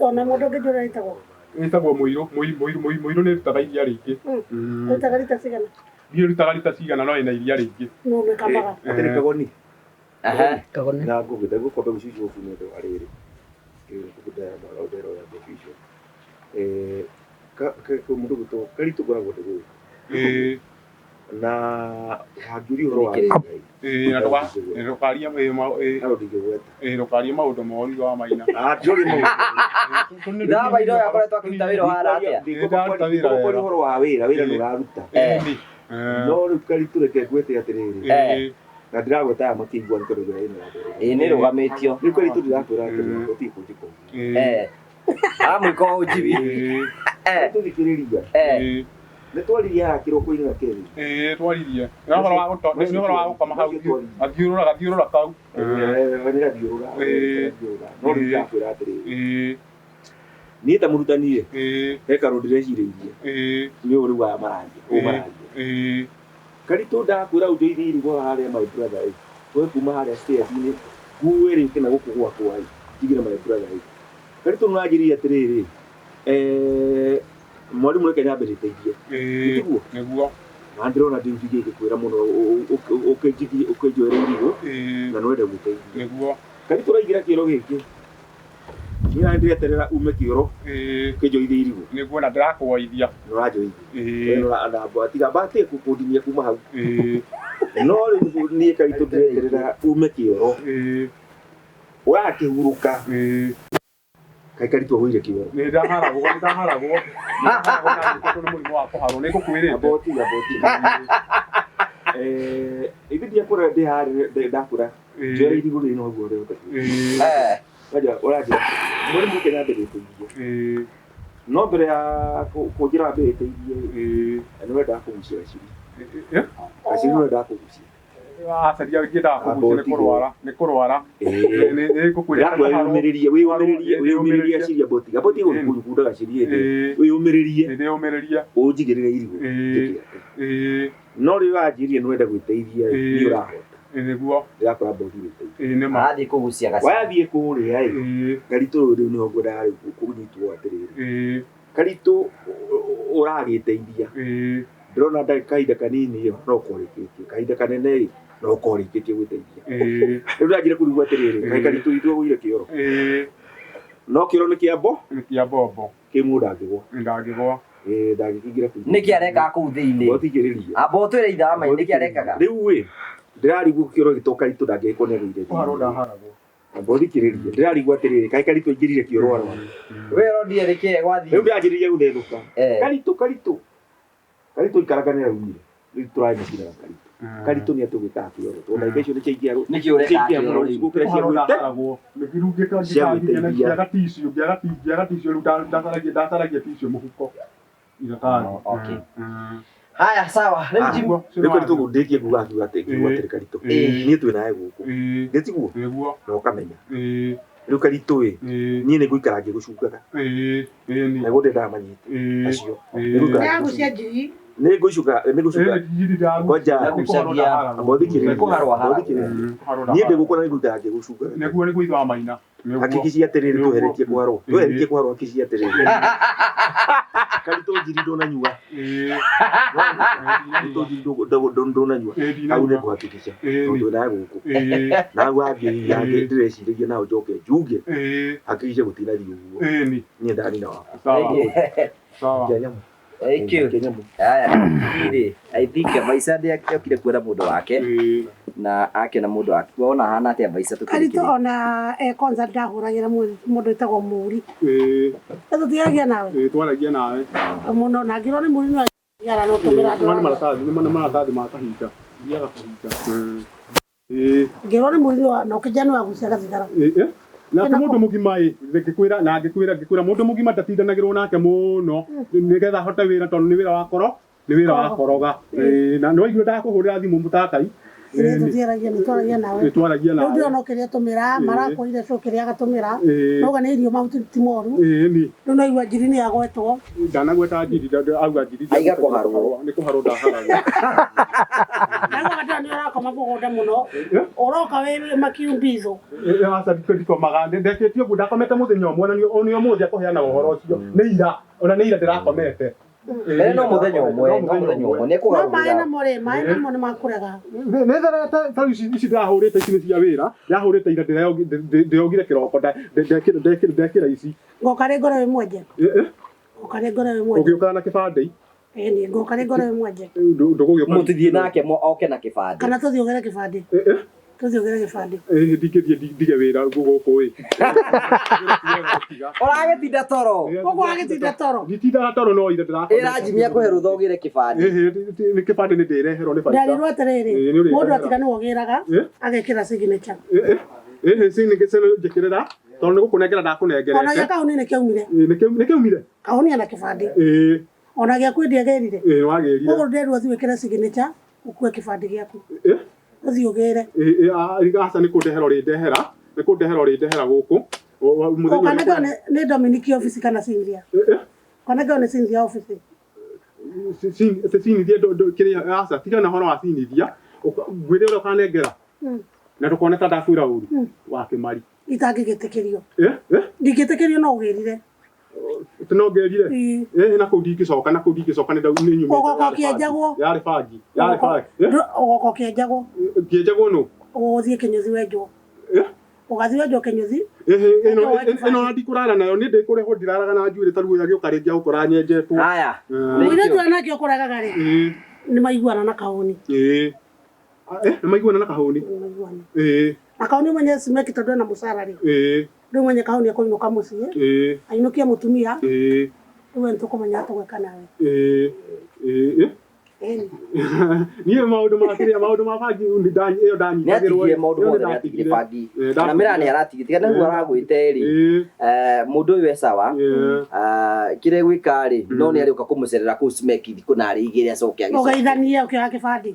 Ona mundu ungi ndura itagwo. Itagwo muiru ni rutaga iria ringi. Rutaga lita cigana? Ni rutaga lita cigana no ina iria ringi. No mekamaga. Atiri kagoni. Kagoni. Na ngugida gukombe gucicio funete ariri. Ngugida na odero ya gucicio. Mundu guto karitu goragwo ndego. Na wangiri horo wa ndukaria maundu moru wa maina. Ndori mu. Ndaba indo yakoretwo akĩruta wĩra ũhana atĩa? Ndĩraruta horo wa wĩra nũraruta. No rĩu karitu reke ngwĩte atĩrĩrĩ. Na ndĩragwĩta aya makĩigua nĩ tondũ wĩra ĩno. Nĩ rũgamĩtio. Rĩu karitu ndĩrakwĩra atĩrĩrĩ ũthiĩ kũnjĩko. Amwĩko ũnjibi. Tũthikĩrĩria. Nĩ twaririe haha kĩroko-inĩ na Kevin. Twaririe. Nĩ ũhoro wa gũkoma hau gathiũrũra kau. Nĩgathiũrũra. No rĩu ndakwĩra atĩrĩrĩ. Niĩ ta mũrutani he kaũndũ ndĩrecirĩirie. Nĩ ũrĩu wa marangia. Karitũ ndakwĩra ũndeithie irigwo harĩa my brother. Twe kuma harĩa stage-inĩ nguĩrĩte na gũkũ gwakwa ndigire my brother. Karitũ nĩwanjĩrĩire atĩrĩrĩ. Mwalimu reke nyambe ndĩteithie. Nĩguo. Na ndĩrona ndĩnjigĩte ngĩkwĩra mũno ũkĩnjoera irigũ na nĩ wenda gũteithia. Nĩguo. Karitũ ũraingĩra kĩoro gĩkĩ. Niĩ ndĩreterera ume kĩoro kĩnjoithie irigũ. Nĩguo na ndĩrakũgoithia. Nĩũranjoithia. Na tiga mbate kũndinia kuma hau. No rĩu niĩ Karitũ ndĩreterera ume kĩoro. Ũrakĩhurũka. Karitũ agũire kĩoro. Nĩ ndaharagwo. Nĩ mũrimũ wa kũharwo nĩ ngũkwĩrĩte. Aboti. Ithi ndiakũra ndĩ harĩa ndakũra. Njoera irigũ rĩrĩ no guo rĩothe. Waja ũranjĩra mũrimũ Kenya ndĩrĩteithie. No mbere ya kũnjĩra mbere ĩteithie nĩ wendaga kũgucia gaciri. Gaciri nĩ wendaga kũgucia. Acaria ngĩendaga kũgucia nĩ kũrwara. Wĩyũmĩrĩrie aciri Aboti. Aboti gũkunda gaciri ĩndĩ. Wĩyũmĩrĩrie. Ũnjigĩrĩre irigũ. No rĩu wanjĩrie nĩ wenda gwĩteithia nĩ ũrahota. Nĩguo. Ndĩrakora Aboti wĩteithia. Nĩ ma. Athiĩ kũgucia gaciri. Wathiĩ kũrĩa Karitũ rĩu nĩho ngwendaga kũnyitwo atĩrĩrĩ. Karitũ ũragĩteithia. Ndĩrona kahinda kanini no kũrĩkĩtie. Kahinda kanene no kũrĩkĩtie gwĩteithia. Rĩu ndanjire kũrigwo atĩrĩrĩ. Karitũ itũ agũire kĩoro. No kĩoro nĩ kĩambo. Nĩ kĩambo. Kĩmũ ndangĩgwa. Ndangĩgwa. Ndangĩkĩingĩra kũu. Nĩkĩ arekaga kũu thĩinĩ? Gwathikĩrĩria. Amba ũtwĩre ithe wa maitũ nĩkĩ arekaga? Rĩu ndĩrarigwo kĩoro gĩtũ Karitũ ndangĩgĩkwo nĩ agũire. Kũharwo ndaharagwo. Bodi kiriri. Ndirarigwa atiriri kai Karitũ ingirire kiororo. We rodi reke gwathi. Riu ndianjiririe guthethuka. Karitũ ikaraganira umire. Riu turaigicira Karitũ. Karitũ ni atugwika kiororo. Tondũ icio ni chaingia. Ni kiore ka kiororo. Gukira cia gwite. Nikirungika ngiaga tissue riu ndacaragia tissue muhuko. Okay. Haya sawa. Rĩu Jimmy. Nĩkĩo nĩtũgũndĩkie nguga atĩ kiuga atĩrĩ Karitũ. Niĩ twĩ nawe gũkũ. Nĩtiguo? Na ũkamenya. Rĩu Karitũ niĩ nĩngũikara ngĩgũcungaga. Na gũndendaga manyite acio. Nĩagũcia njui. Nĩngũcunga. Ngoja mũthikĩrĩrie. Niĩ ndĩgũkora nĩngũikara ngĩgũcungaga. Nĩguo nĩguo ithe wa Maina. Hakikishia atĩrĩrĩ tweheretie kũharwo. Tweheretie kũharwo hakikishia atĩrĩrĩ. Karitũ njiri ndũnanyua. Karitũ njiri ndũnanyua. Hau nĩ kũhakikisha. Tondũ nawe gũkũ. Nawe angĩ ndĩrecirĩria nao njoke njuge. Hakikisha gũtinathiĩ ũguo. Niĩ ndanina waku. Sawa. Thank you. Haya. I think Vaisa ndiakire kuona mũndũ wake. Na ake na mũndũ wake. Wona hana atĩa Vaisa tukirikire. Karitũ ona concert ndahũragĩra mũndũ wĩtagwo Mũri. Tũtiaragia nawe. Twaragia nawe. Mũno na ngĩrwo nĩ Mũri no yara no tũmĩra andũ. Nĩ maratathi ma kahinda. Thiaga kahinda. Ngĩrwo nĩ Mũri no kijana wa guciaga thigara. Na mũndũ mũgima ngĩkwĩra mũndũ mũgima ndatindanagĩrwo nake mũno nĩgetha ahote wĩra tondũ nĩ wĩra wa koroga na no igue ndakũhũrĩra thimũ mũtakai Twaragia nawe. Twaragia nawe. Ndio no kĩrĩa tũmĩra marakorire cũ kĩrĩa agatũmĩra. Noga nĩ irio mahuti ti moru. Rĩu no igua njiri nĩ agwetwo. Ndanagweta njiri auga njiri. Aiga kũharwo. Nĩ kũharwo ndaharagwo. Naga ndio arakoma mũgũnda mũno. Ũroka wĩ makiumbizo. Asa ndiko magande ndekĩtio ũguo ndakomete mũthenya ũmwe na nĩ ũmũthĩ akũheana ũhoro ũcio. Nĩ ira ona nĩ ira ndĩrakomete. No mũthenya ũmwe nĩ kũgarũra. Maĩ namo nĩ makũrega. Nĩ tharete ta ici ndahũrĩte ici nĩ cia wĩra. Ndahũrĩte ira ndĩrogire kĩroko ndekĩra ici. Ngoka rĩ ngoro wĩ mwenje. Ngoka rĩ ngoro wĩ mwenje. Ũgĩũka na kĩbandĩ. Nĩ ngoka rĩ ngoro wĩ mwenje. Mũtithie nake oke na kĩbandĩ. Kana tũthiĩ ũgere kĩbandĩ. Tũthiĩ ũgere kĩbandĩ. Ndige wĩra gũkũ ĩ. Ũragĩtinda toro. Ũguo agĩtinda toro. Nditindaga toro no ira ndĩrakora. Ĩra Jimmy akũhe rũtha ũgĩre kĩbandĩ. Nĩ kĩbandĩ nĩ ndĩreherwo nĩ bata. Ndarirwo atĩrĩrĩ mũndũ atiganu ũgĩraga agekĩra signature. Signature njĩkĩrĩra tondũ nĩ gũkũnengera ndakũnengerete. Ona gĩa kahũni nĩ kĩaumire. Nĩ kĩaumire. Kahũni ana kĩbandĩ. Ona gĩa kwendia gerire. Wagĩrire. Ũguo nderwo thiĩ wĩkĩre signature ũkue kĩbandĩ gĩaku. Ũthiĩ ũgĩre. Aca nĩ kũndehera ũrĩndehera. Nĩ kũndehera ũrĩndehera gũkũ. Mũthenya nĩ Dominic office kana Cynthia. Kana nĩ Cynthia office. Cynthia kĩrĩa aca tiga na horo wa Cynthia. Ngwĩre ũrĩa ũkanengera. Na tũkone ta ndakwĩra ũru wa kĩmari. Itangĩgĩtĩkĩrio. Ndingĩtĩkĩrio no ũgĩrire. Tũnongerire. Na kũu ndingĩcoka nĩ nyumĩte. Ũgoka ũkĩenjagwo. Yarĩ bangi. Ũgoka ũkĩenjagwo. Ngĩenjagwo nũ? Ũgũthiĩ Kĩnyũthi wenjwo. Ũgathiĩ wenjwo Kĩnyũthi. Ĩno ndikũrara nayo nĩ ndĩkũrehwo ndiraraga na njuĩrĩ ta rĩu agĩũka rĩngĩ agũkora nyenjetwo. Haya. Mũirĩtu ũyũ nake ũkũragaga rĩ. Nĩ maiguana na kahũni. Nĩ maiguana na kahũni. Na kahũni mwenye simeki tondũ ena mũcara rĩ. Rĩu mwenye kahũni akũinũka mũciĩ. Ainũkie mũtumia. Rĩu nĩ tũkũmenya atũgwĩka nawe. Niĩ maũndũ ma bangi ĩyo ndanyitagĩrwo. Nĩatigire maũndũ mothe nĩatigire bangi. Na mĩra nĩ aratigire tiga nĩguo aragwĩte rĩ. Mũndũ ũyũ esawa. Kĩrĩa gwĩka rĩ no nĩ arĩũka kũmũcerera kũu smeki thikũ narĩ igĩrĩ acoke agĩcoka. Ũgeithanie ũkĩoya kĩbandĩ.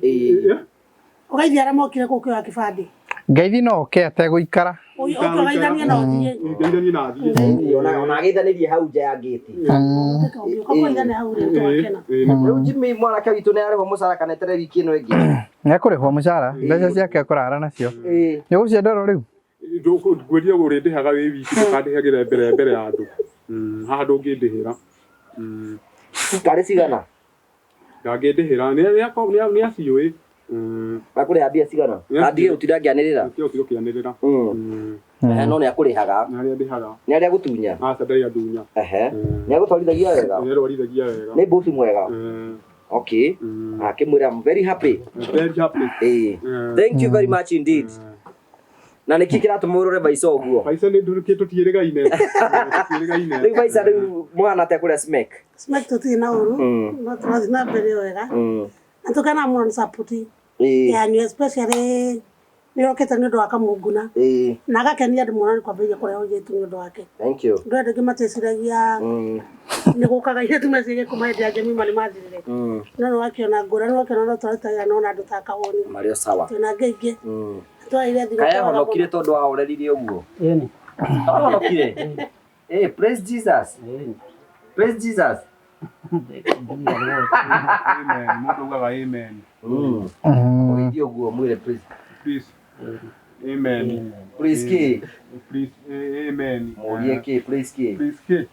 Ũgeithia arĩa mokire kũu ũkĩoya kĩbandĩ. Ngeithi no oke ategũikara. Ũgeithanie na ũthiĩ. Ngeithanie na thiĩ. Ona ageithanĩrie hau nja ya ngĩti. Ũgeithanie hau rĩ twakena. Rĩu Jimmy mwanake witũ nĩ arĩhwo mũcara kana eterere wiki ĩno ĩngĩ. Nĩekũrĩhwo mũcara mbeca ciake ekũrara nacio. Nĩũgũciendera rĩu? Ngwĩria ũrĩndĩhaga wĩ wiki ndũkandĩhagĩre mbere ya andũ. Haha ndũngĩndĩhĩra. Karĩ cigana? Ndangĩndĩhĩra nĩ aciũĩ. Akũrĩha mbia cigana? Ndigĩ gũtinda ngĩanĩrĩra. Ndigĩ gũkĩanĩrĩra. No nĩ akũrĩhaga. Nĩ arĩa gũtunya. Aca ndarĩ atunya. Nĩ agũtwarithagia wega. Nĩ arwarithagia wega. Nĩ bosi mwega. Okay. Akĩmwĩra I'm very happy. Very happy. Thank you very much indeed. Na niki kiratumurure Baica uguo. Baica ni ndurukie tutieregaine. Riu Baica riu mwana te kuria Smek. Smek tuti na uru. No turathi na mbere wega. Na tukana muno support. Yani especially ni rokete ni ndo akamunguna. Na agakenia ndi muno ni kwambia kuria hojetu ni ndo wake. Thank you. Ndwende kimateciragia. Ni gukaga ile tumecige kumaendia jamii mali mathirire. No wakiona ngura no wakiona ndo twarutaga no na ndutaka woni. Mario sawa. Tuna ngeige. Kaya honokire tondu ahoreririe uguo. Eni. Honokire. Praise Jesus. Praise Jesus. Amen. Mundu ugaga amen. Oithio uguo mwire praise. Please. Amen. Please ki. Please. Amen. Murie ki please ki. Please ki.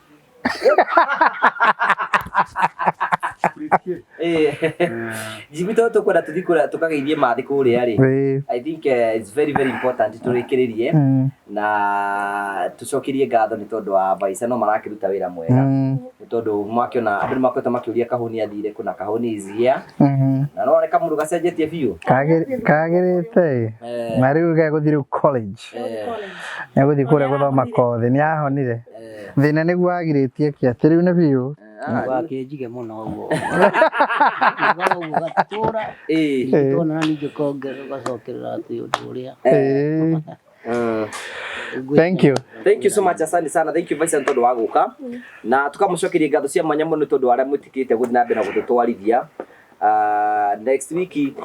Jimito tukwenda tuthikura tukageithie mathi kuria ri. I think it's very important turikiririe na tucokirie ngatho ni tondu wa Baica no marakiruta wira mwega ni tondu mwakiona andu makweta makiuria kahuni athire kuna kahuni izia na no reka mundu gacenjetie biu kagirite mariu ga guthire college ya guthi kuria guthoma kothi ni ahonire thina niguo agiritie kia tiriu na biu wakinjige muno uguo gatura tona ninge kongera gacokerera ati undu uria Thank you so much, asante sana. Thank you Baica tondu wa guka na tukamucokeria ngatho cia mwanya muno tondu aria mutikite guthi na mbere na gututwarithia. Next week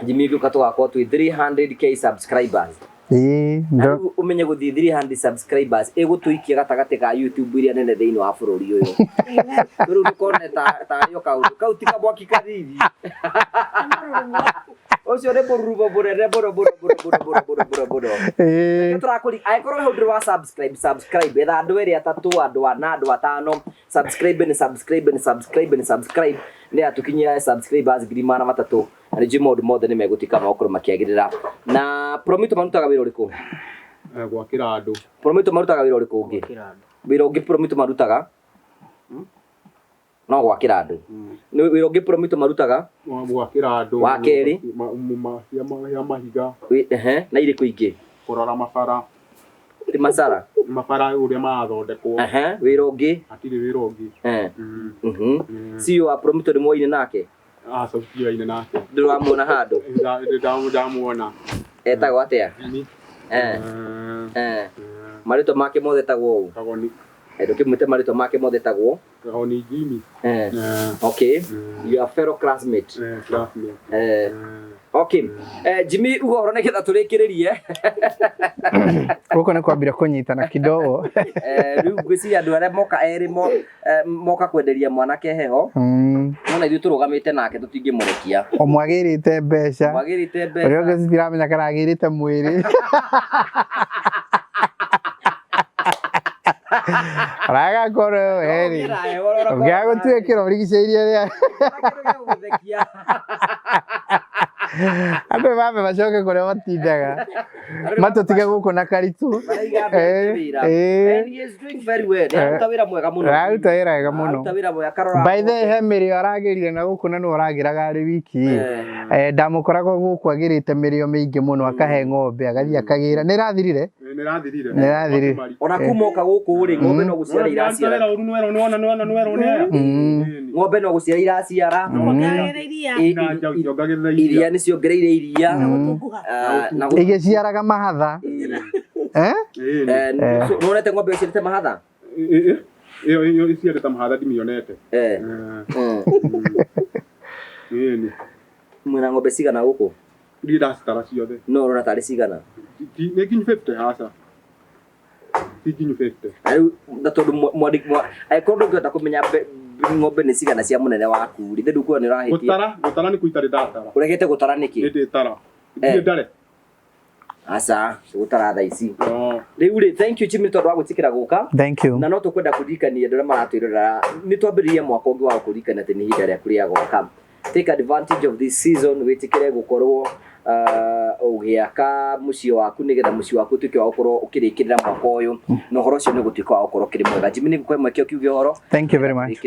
Jimmy Guka tugakorwo twi 300k subscribers. Umenye guthi 300 subscribers egutuikia gatagati ka YouTube iria nene thiini wa bururi uyu. Riu ndukone ta yo kaundu tika bwaki kathiri. Ocio ne borurubo borere boro. Turakuri aikorwo hu ndiri wa subscribe etha andu eri atatu andu ana andu atano subscribe ni atukinyira subscribers 3,300 ari jimodu mothe ni megutika makorwo makiagirira na Promito marutaga wira uriku gwakira andu Promito marutaga wira uriku ungi wira ungi Promito marutaga no gwakira andu ni wira ungi Promito marutaga gwakira andu wa keri ya mahiga na iriku ingi kurora mabara ti masara mabara uria mathondekwo wira ungi atiri wira ungi sio wa Promito ni moine nake sauti nake ndiramuona handu ndamuona etagwo atia marito make mothe tagwo u kagoni ndukimwite marito make mothe tagwo kagoni Jimmy okay you are fellow classmate okay Jimmy uhoro ne kitha turikiririe guko ne kwambira kunyitana kidogo riu ngwiciria andu aria moka kwenderia mwanake heho nona ithu turugamite nake tutingimurekia omwagirite mbeca rio ngiciramenya kana agirite mwiri raga koro eri gago tuekira origiceirie ria abe baba bacoke kuria matindaga matutige guku na karitu aruta wira mwega muno by the hemirio aragirire na guku na no aragiraga ari wiki ndamukoragwo guku agirite mirio mingi muno akahe ng'ombe agathia akagira nirathirire ona kumoka guku ri ng'ombe no guciara iraciara ng'ombe no guciara iraciara iria ni ciongereire iria na igiciaraga mahatha nonete ng'ombe ciarite mahatha iyo ciarite mahatha ndimionete mwina ng'ombe cigana guku ndacitara ciothe no rona tari cigana nä nginyu 50 haca nginyu 50 riu na tondu angĩkorwo ndũngĩhota kũmenya ng'ombe nĩ cigana cia mũnene waku rĩ thĩ ndũkuona nĩ ũrahĩtia gũtara nĩ kũita ndatara ũregete gũtara nĩkĩ ndĩtara ndirĩ ndare aca gũtara thaa ici rĩu rĩ thank you Jimmy tondũ wa gwĩtĩkĩra gũka na no tũkwenda kũririkania andũ arĩa maratwĩrorera nĩ twambĩrĩirie mwaka ũngĩ wa kũririkania atĩ nĩ ihinda rĩaku rĩa gũka take advantage of this season wĩtĩkĩre gũkorwo ugiaka muciĩ waku nigetha muciĩ waku tuike wa gukorwo ukirikirira mwaka uyu na uhoro ucio ni gutuika wa gukorwo kiri mwega. Jimmy, ni gukwe mweke ukiuge uhoro. Thank you very much.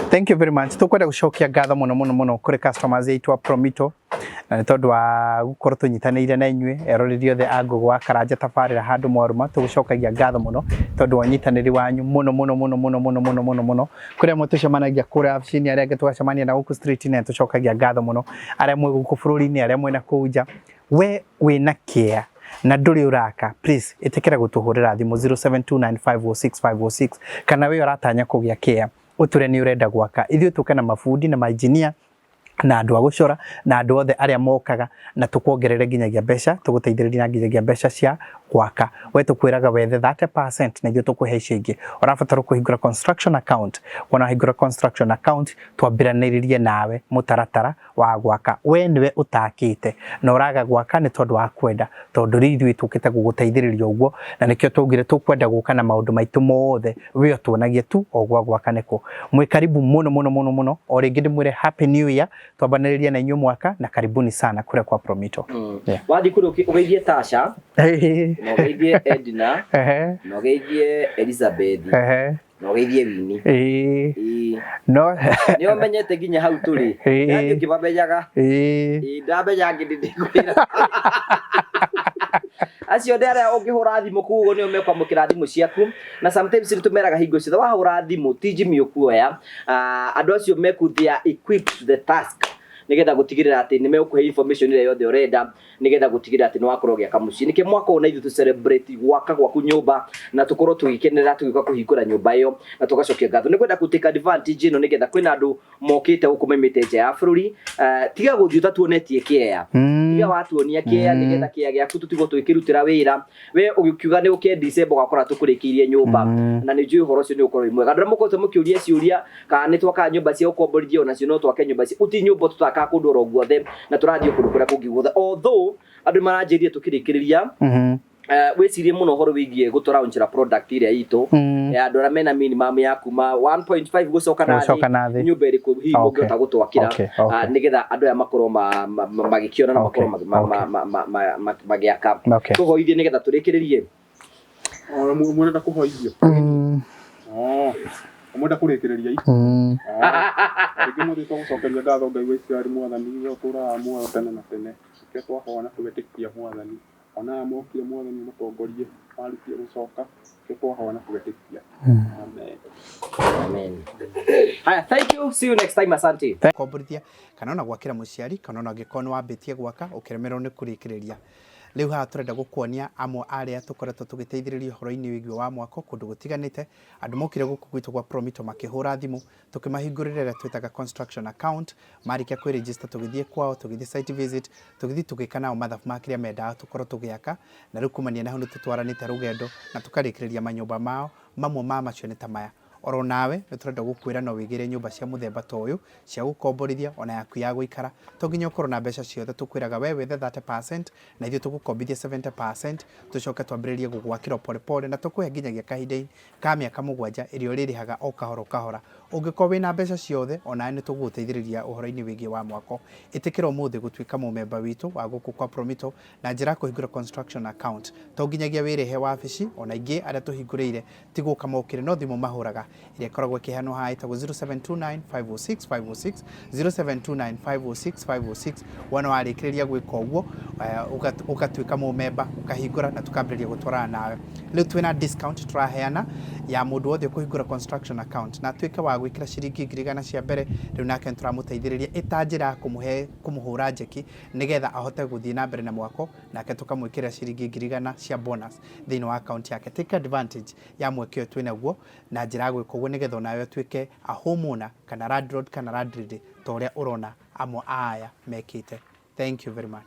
Thank you very much. Tukwenda gucokia ngatho muno kuri customers aitu a Promito na tondu wa gukorwo tunyitanĩire na inyuĩ eroreri othe a Ngũgũ wa Karanja tabarĩra handu mwaruma tugucokagia ngatho muno tondu wa nyitanĩri wanyu muno kuria mutucemanagia kuria afishini aria tugacemania na guku street na tucokagia ngatho muno aria mwe guku bururi-ini aria mwe na kuja we wina care na nduri uraka please itikira gutuhurira thimu 0729506506 kana we uratanya kugia care uture ni urenda gwaka ithuĩ tukana mafundi na mainjinia na andu a gucora na andu othe aria mokaga na tukuongerere nginyagia mbeca tuguteithĩrĩria na nginyagia mbeca cia gwaka we tukwiraga wethe 30% na ithuĩ tukuhe icio ingĩ ũrabatara kũhingũra construction account wona hingũra construction account twambĩranĩrie nawe mũtaratara wa gwaka we niwe utakĩte na ũraga gwaka nĩ tondũ wa kwenda tondũ ithuĩ tũkĩte gũgũteithĩrĩria ũguo na nĩkĩo tũgire tũkwenda gũka na maũndũ maitũ mothe we tuonagie tu ogwa gwaka nĩkũ mwĩ karibu muno o rĩngĩ ndĩmwĩre happy new year twambanĩrĩria na inyuĩ mwaka na karibuni sana kũrĩa kwa Promito. Wathi kũrĩa ũgeithie Tasha na ũgeithie Edna na ũgeithie Elizabeth na ũgeithie Winnie no nĩ ũmenyete nginya hau tũrĩ yaani ũkĩmamenyaga ndamenya ngĩndĩkwĩra acio ndara ũngĩhũra thimũ kuugo nĩ ũmekwamũkĩra thimũ ciaku na sometimes nĩ tũmeraga hingo ciothe wahũra thimũ ti Jimmy ũkuoya andũ acio meku they are equipped to the task nigetha gutigirira ati ni mekuhe information ile yothe urenda nigetha gutigirira ati ni wakorwo giaka muciĩ nike mwaka ona ithu tu celebrate gwaka gwaku nyumba na tukorwo tugikenera tugika kuhingura nyumba iyo na tugacokia ngatho nikwenda guteka advantage ino nigetha kwina andu mokite gukumemete nja ya bururi tiga guthii tatuonetie kĩea tiga watuonia kĩea nigetha kĩea gĩaku tutigo twikirutira wira we ugikiuga ni uke December gakora tukurikirie nyumba na ni njui horo cio ni ukorwo mwega ndra mukote mukiuria ciuria kana ni twaka nyumba cia ukomborithio na cio no twake nyumba cia uti nyumba tutaka kundu ro guothe na turathio kundu kuria kungi guothe although andu maranjirie tukirikiriria wecirie muno horo wigie gutora unjira product iria itu ya andu ara mena minimum ya kuma 1.5 gucoka nathi nyumba iriku hihi mungota gutwakira nigetha andu aya makorwo magikiona na makorwo magiaka tuhoithie nigetha turikiririe mwenda kuhoithio mwenda kurikiriria itu rĩngĩ mũthĩ tũgũcokeria ngatho Ngai wa Isiraeli mwathani we ũtũũraga muoyo tene na tene nĩkĩo twahoya na tũgetĩkia mwathani ona mokire mwathani mũtongorie marĩkia gũcoka nĩkĩo twahoya na tũgetĩkia amen. Haya, thank you, see you next time, asante. Komborithia kana ona gwakĩra mũciari kana ona angĩkorwo nĩ wambĩtie gwaka ũkĩremerwo nĩ kũrĩkĩrĩria riu ha turenda gukuonia amwe aria tukoretwo tugiteithiriria horo-ini wigi wa mwako kundu gutiganite andu mokire guku gwitu gwa Promito makihura thimu tukimahingurira twitaga construction account marikia kwi register tugithie kwao tugithie site visit tugithie tugika nao mathabu makiria menda tukorwo tugiaka na riu kumania na hundu tutwaranite rugendo na tukarikiriria manyumba mao mamwe ma macio ni tamaya oro nawe niturenda gukwira no wigire nyumba cia muthemba ta uyu cia gukomborithia ona yaku ya guikara to nginya ukorwo na mbeca ciothe tukwiraga we wethe 30% na ithuĩ tugukombithia 70% tucoke twambĩrĩrie gũgwakĩra pole na tukuhe nginyagia kahinda ka mĩaka 7 ĩrĩa ũrĩrĩhaga o kahora ũngĩkorwo wĩna mbeca ciothe ona nĩ tũgũgũteithĩrĩria ũhoro-inĩ wĩgiĩ wa mwako ĩtĩkĩra ũmũthĩ gũtuĩka mũmemba witũ wa gũkũ kwa Promito na njĩra kũhingũra construction account to nginyagia wĩrĩhe wabici ona ingĩ arĩa tũhingũrĩire ti gũka mokĩre no thimũ mahũraga iria ikoragwo ĩkĩheanwo haha ĩtagwo 0729506506 0729506506 wona warĩkĩrĩria gwĩka ũguo ũgatuĩka mũmemba ũkahingũra na tũkambĩrĩria gũtwarana nawe rĩu twĩna discount tũraheana ya mũndũ wothe kũhingũra construction account na atuĩke wa gwĩkĩra ciringi 100 cia mbere rĩu nake tũramũteithĩrĩria ĩta njĩra ya kũmũhũra njeki nĩgetha ahote gũthiĩ na mbere na mwako nake tũkamwĩkĩra ciringi 100 cia bonus thĩinĩ wa account yake. Take advantage ya mweke ũyũ twĩnaguo na njĩra ya gwĩka ũguo nĩgetha onawe ũtuĩke a homeowner kana landlord kana landlady ta ũrĩa ũrona amwe aya mekĩte. Thank you very much.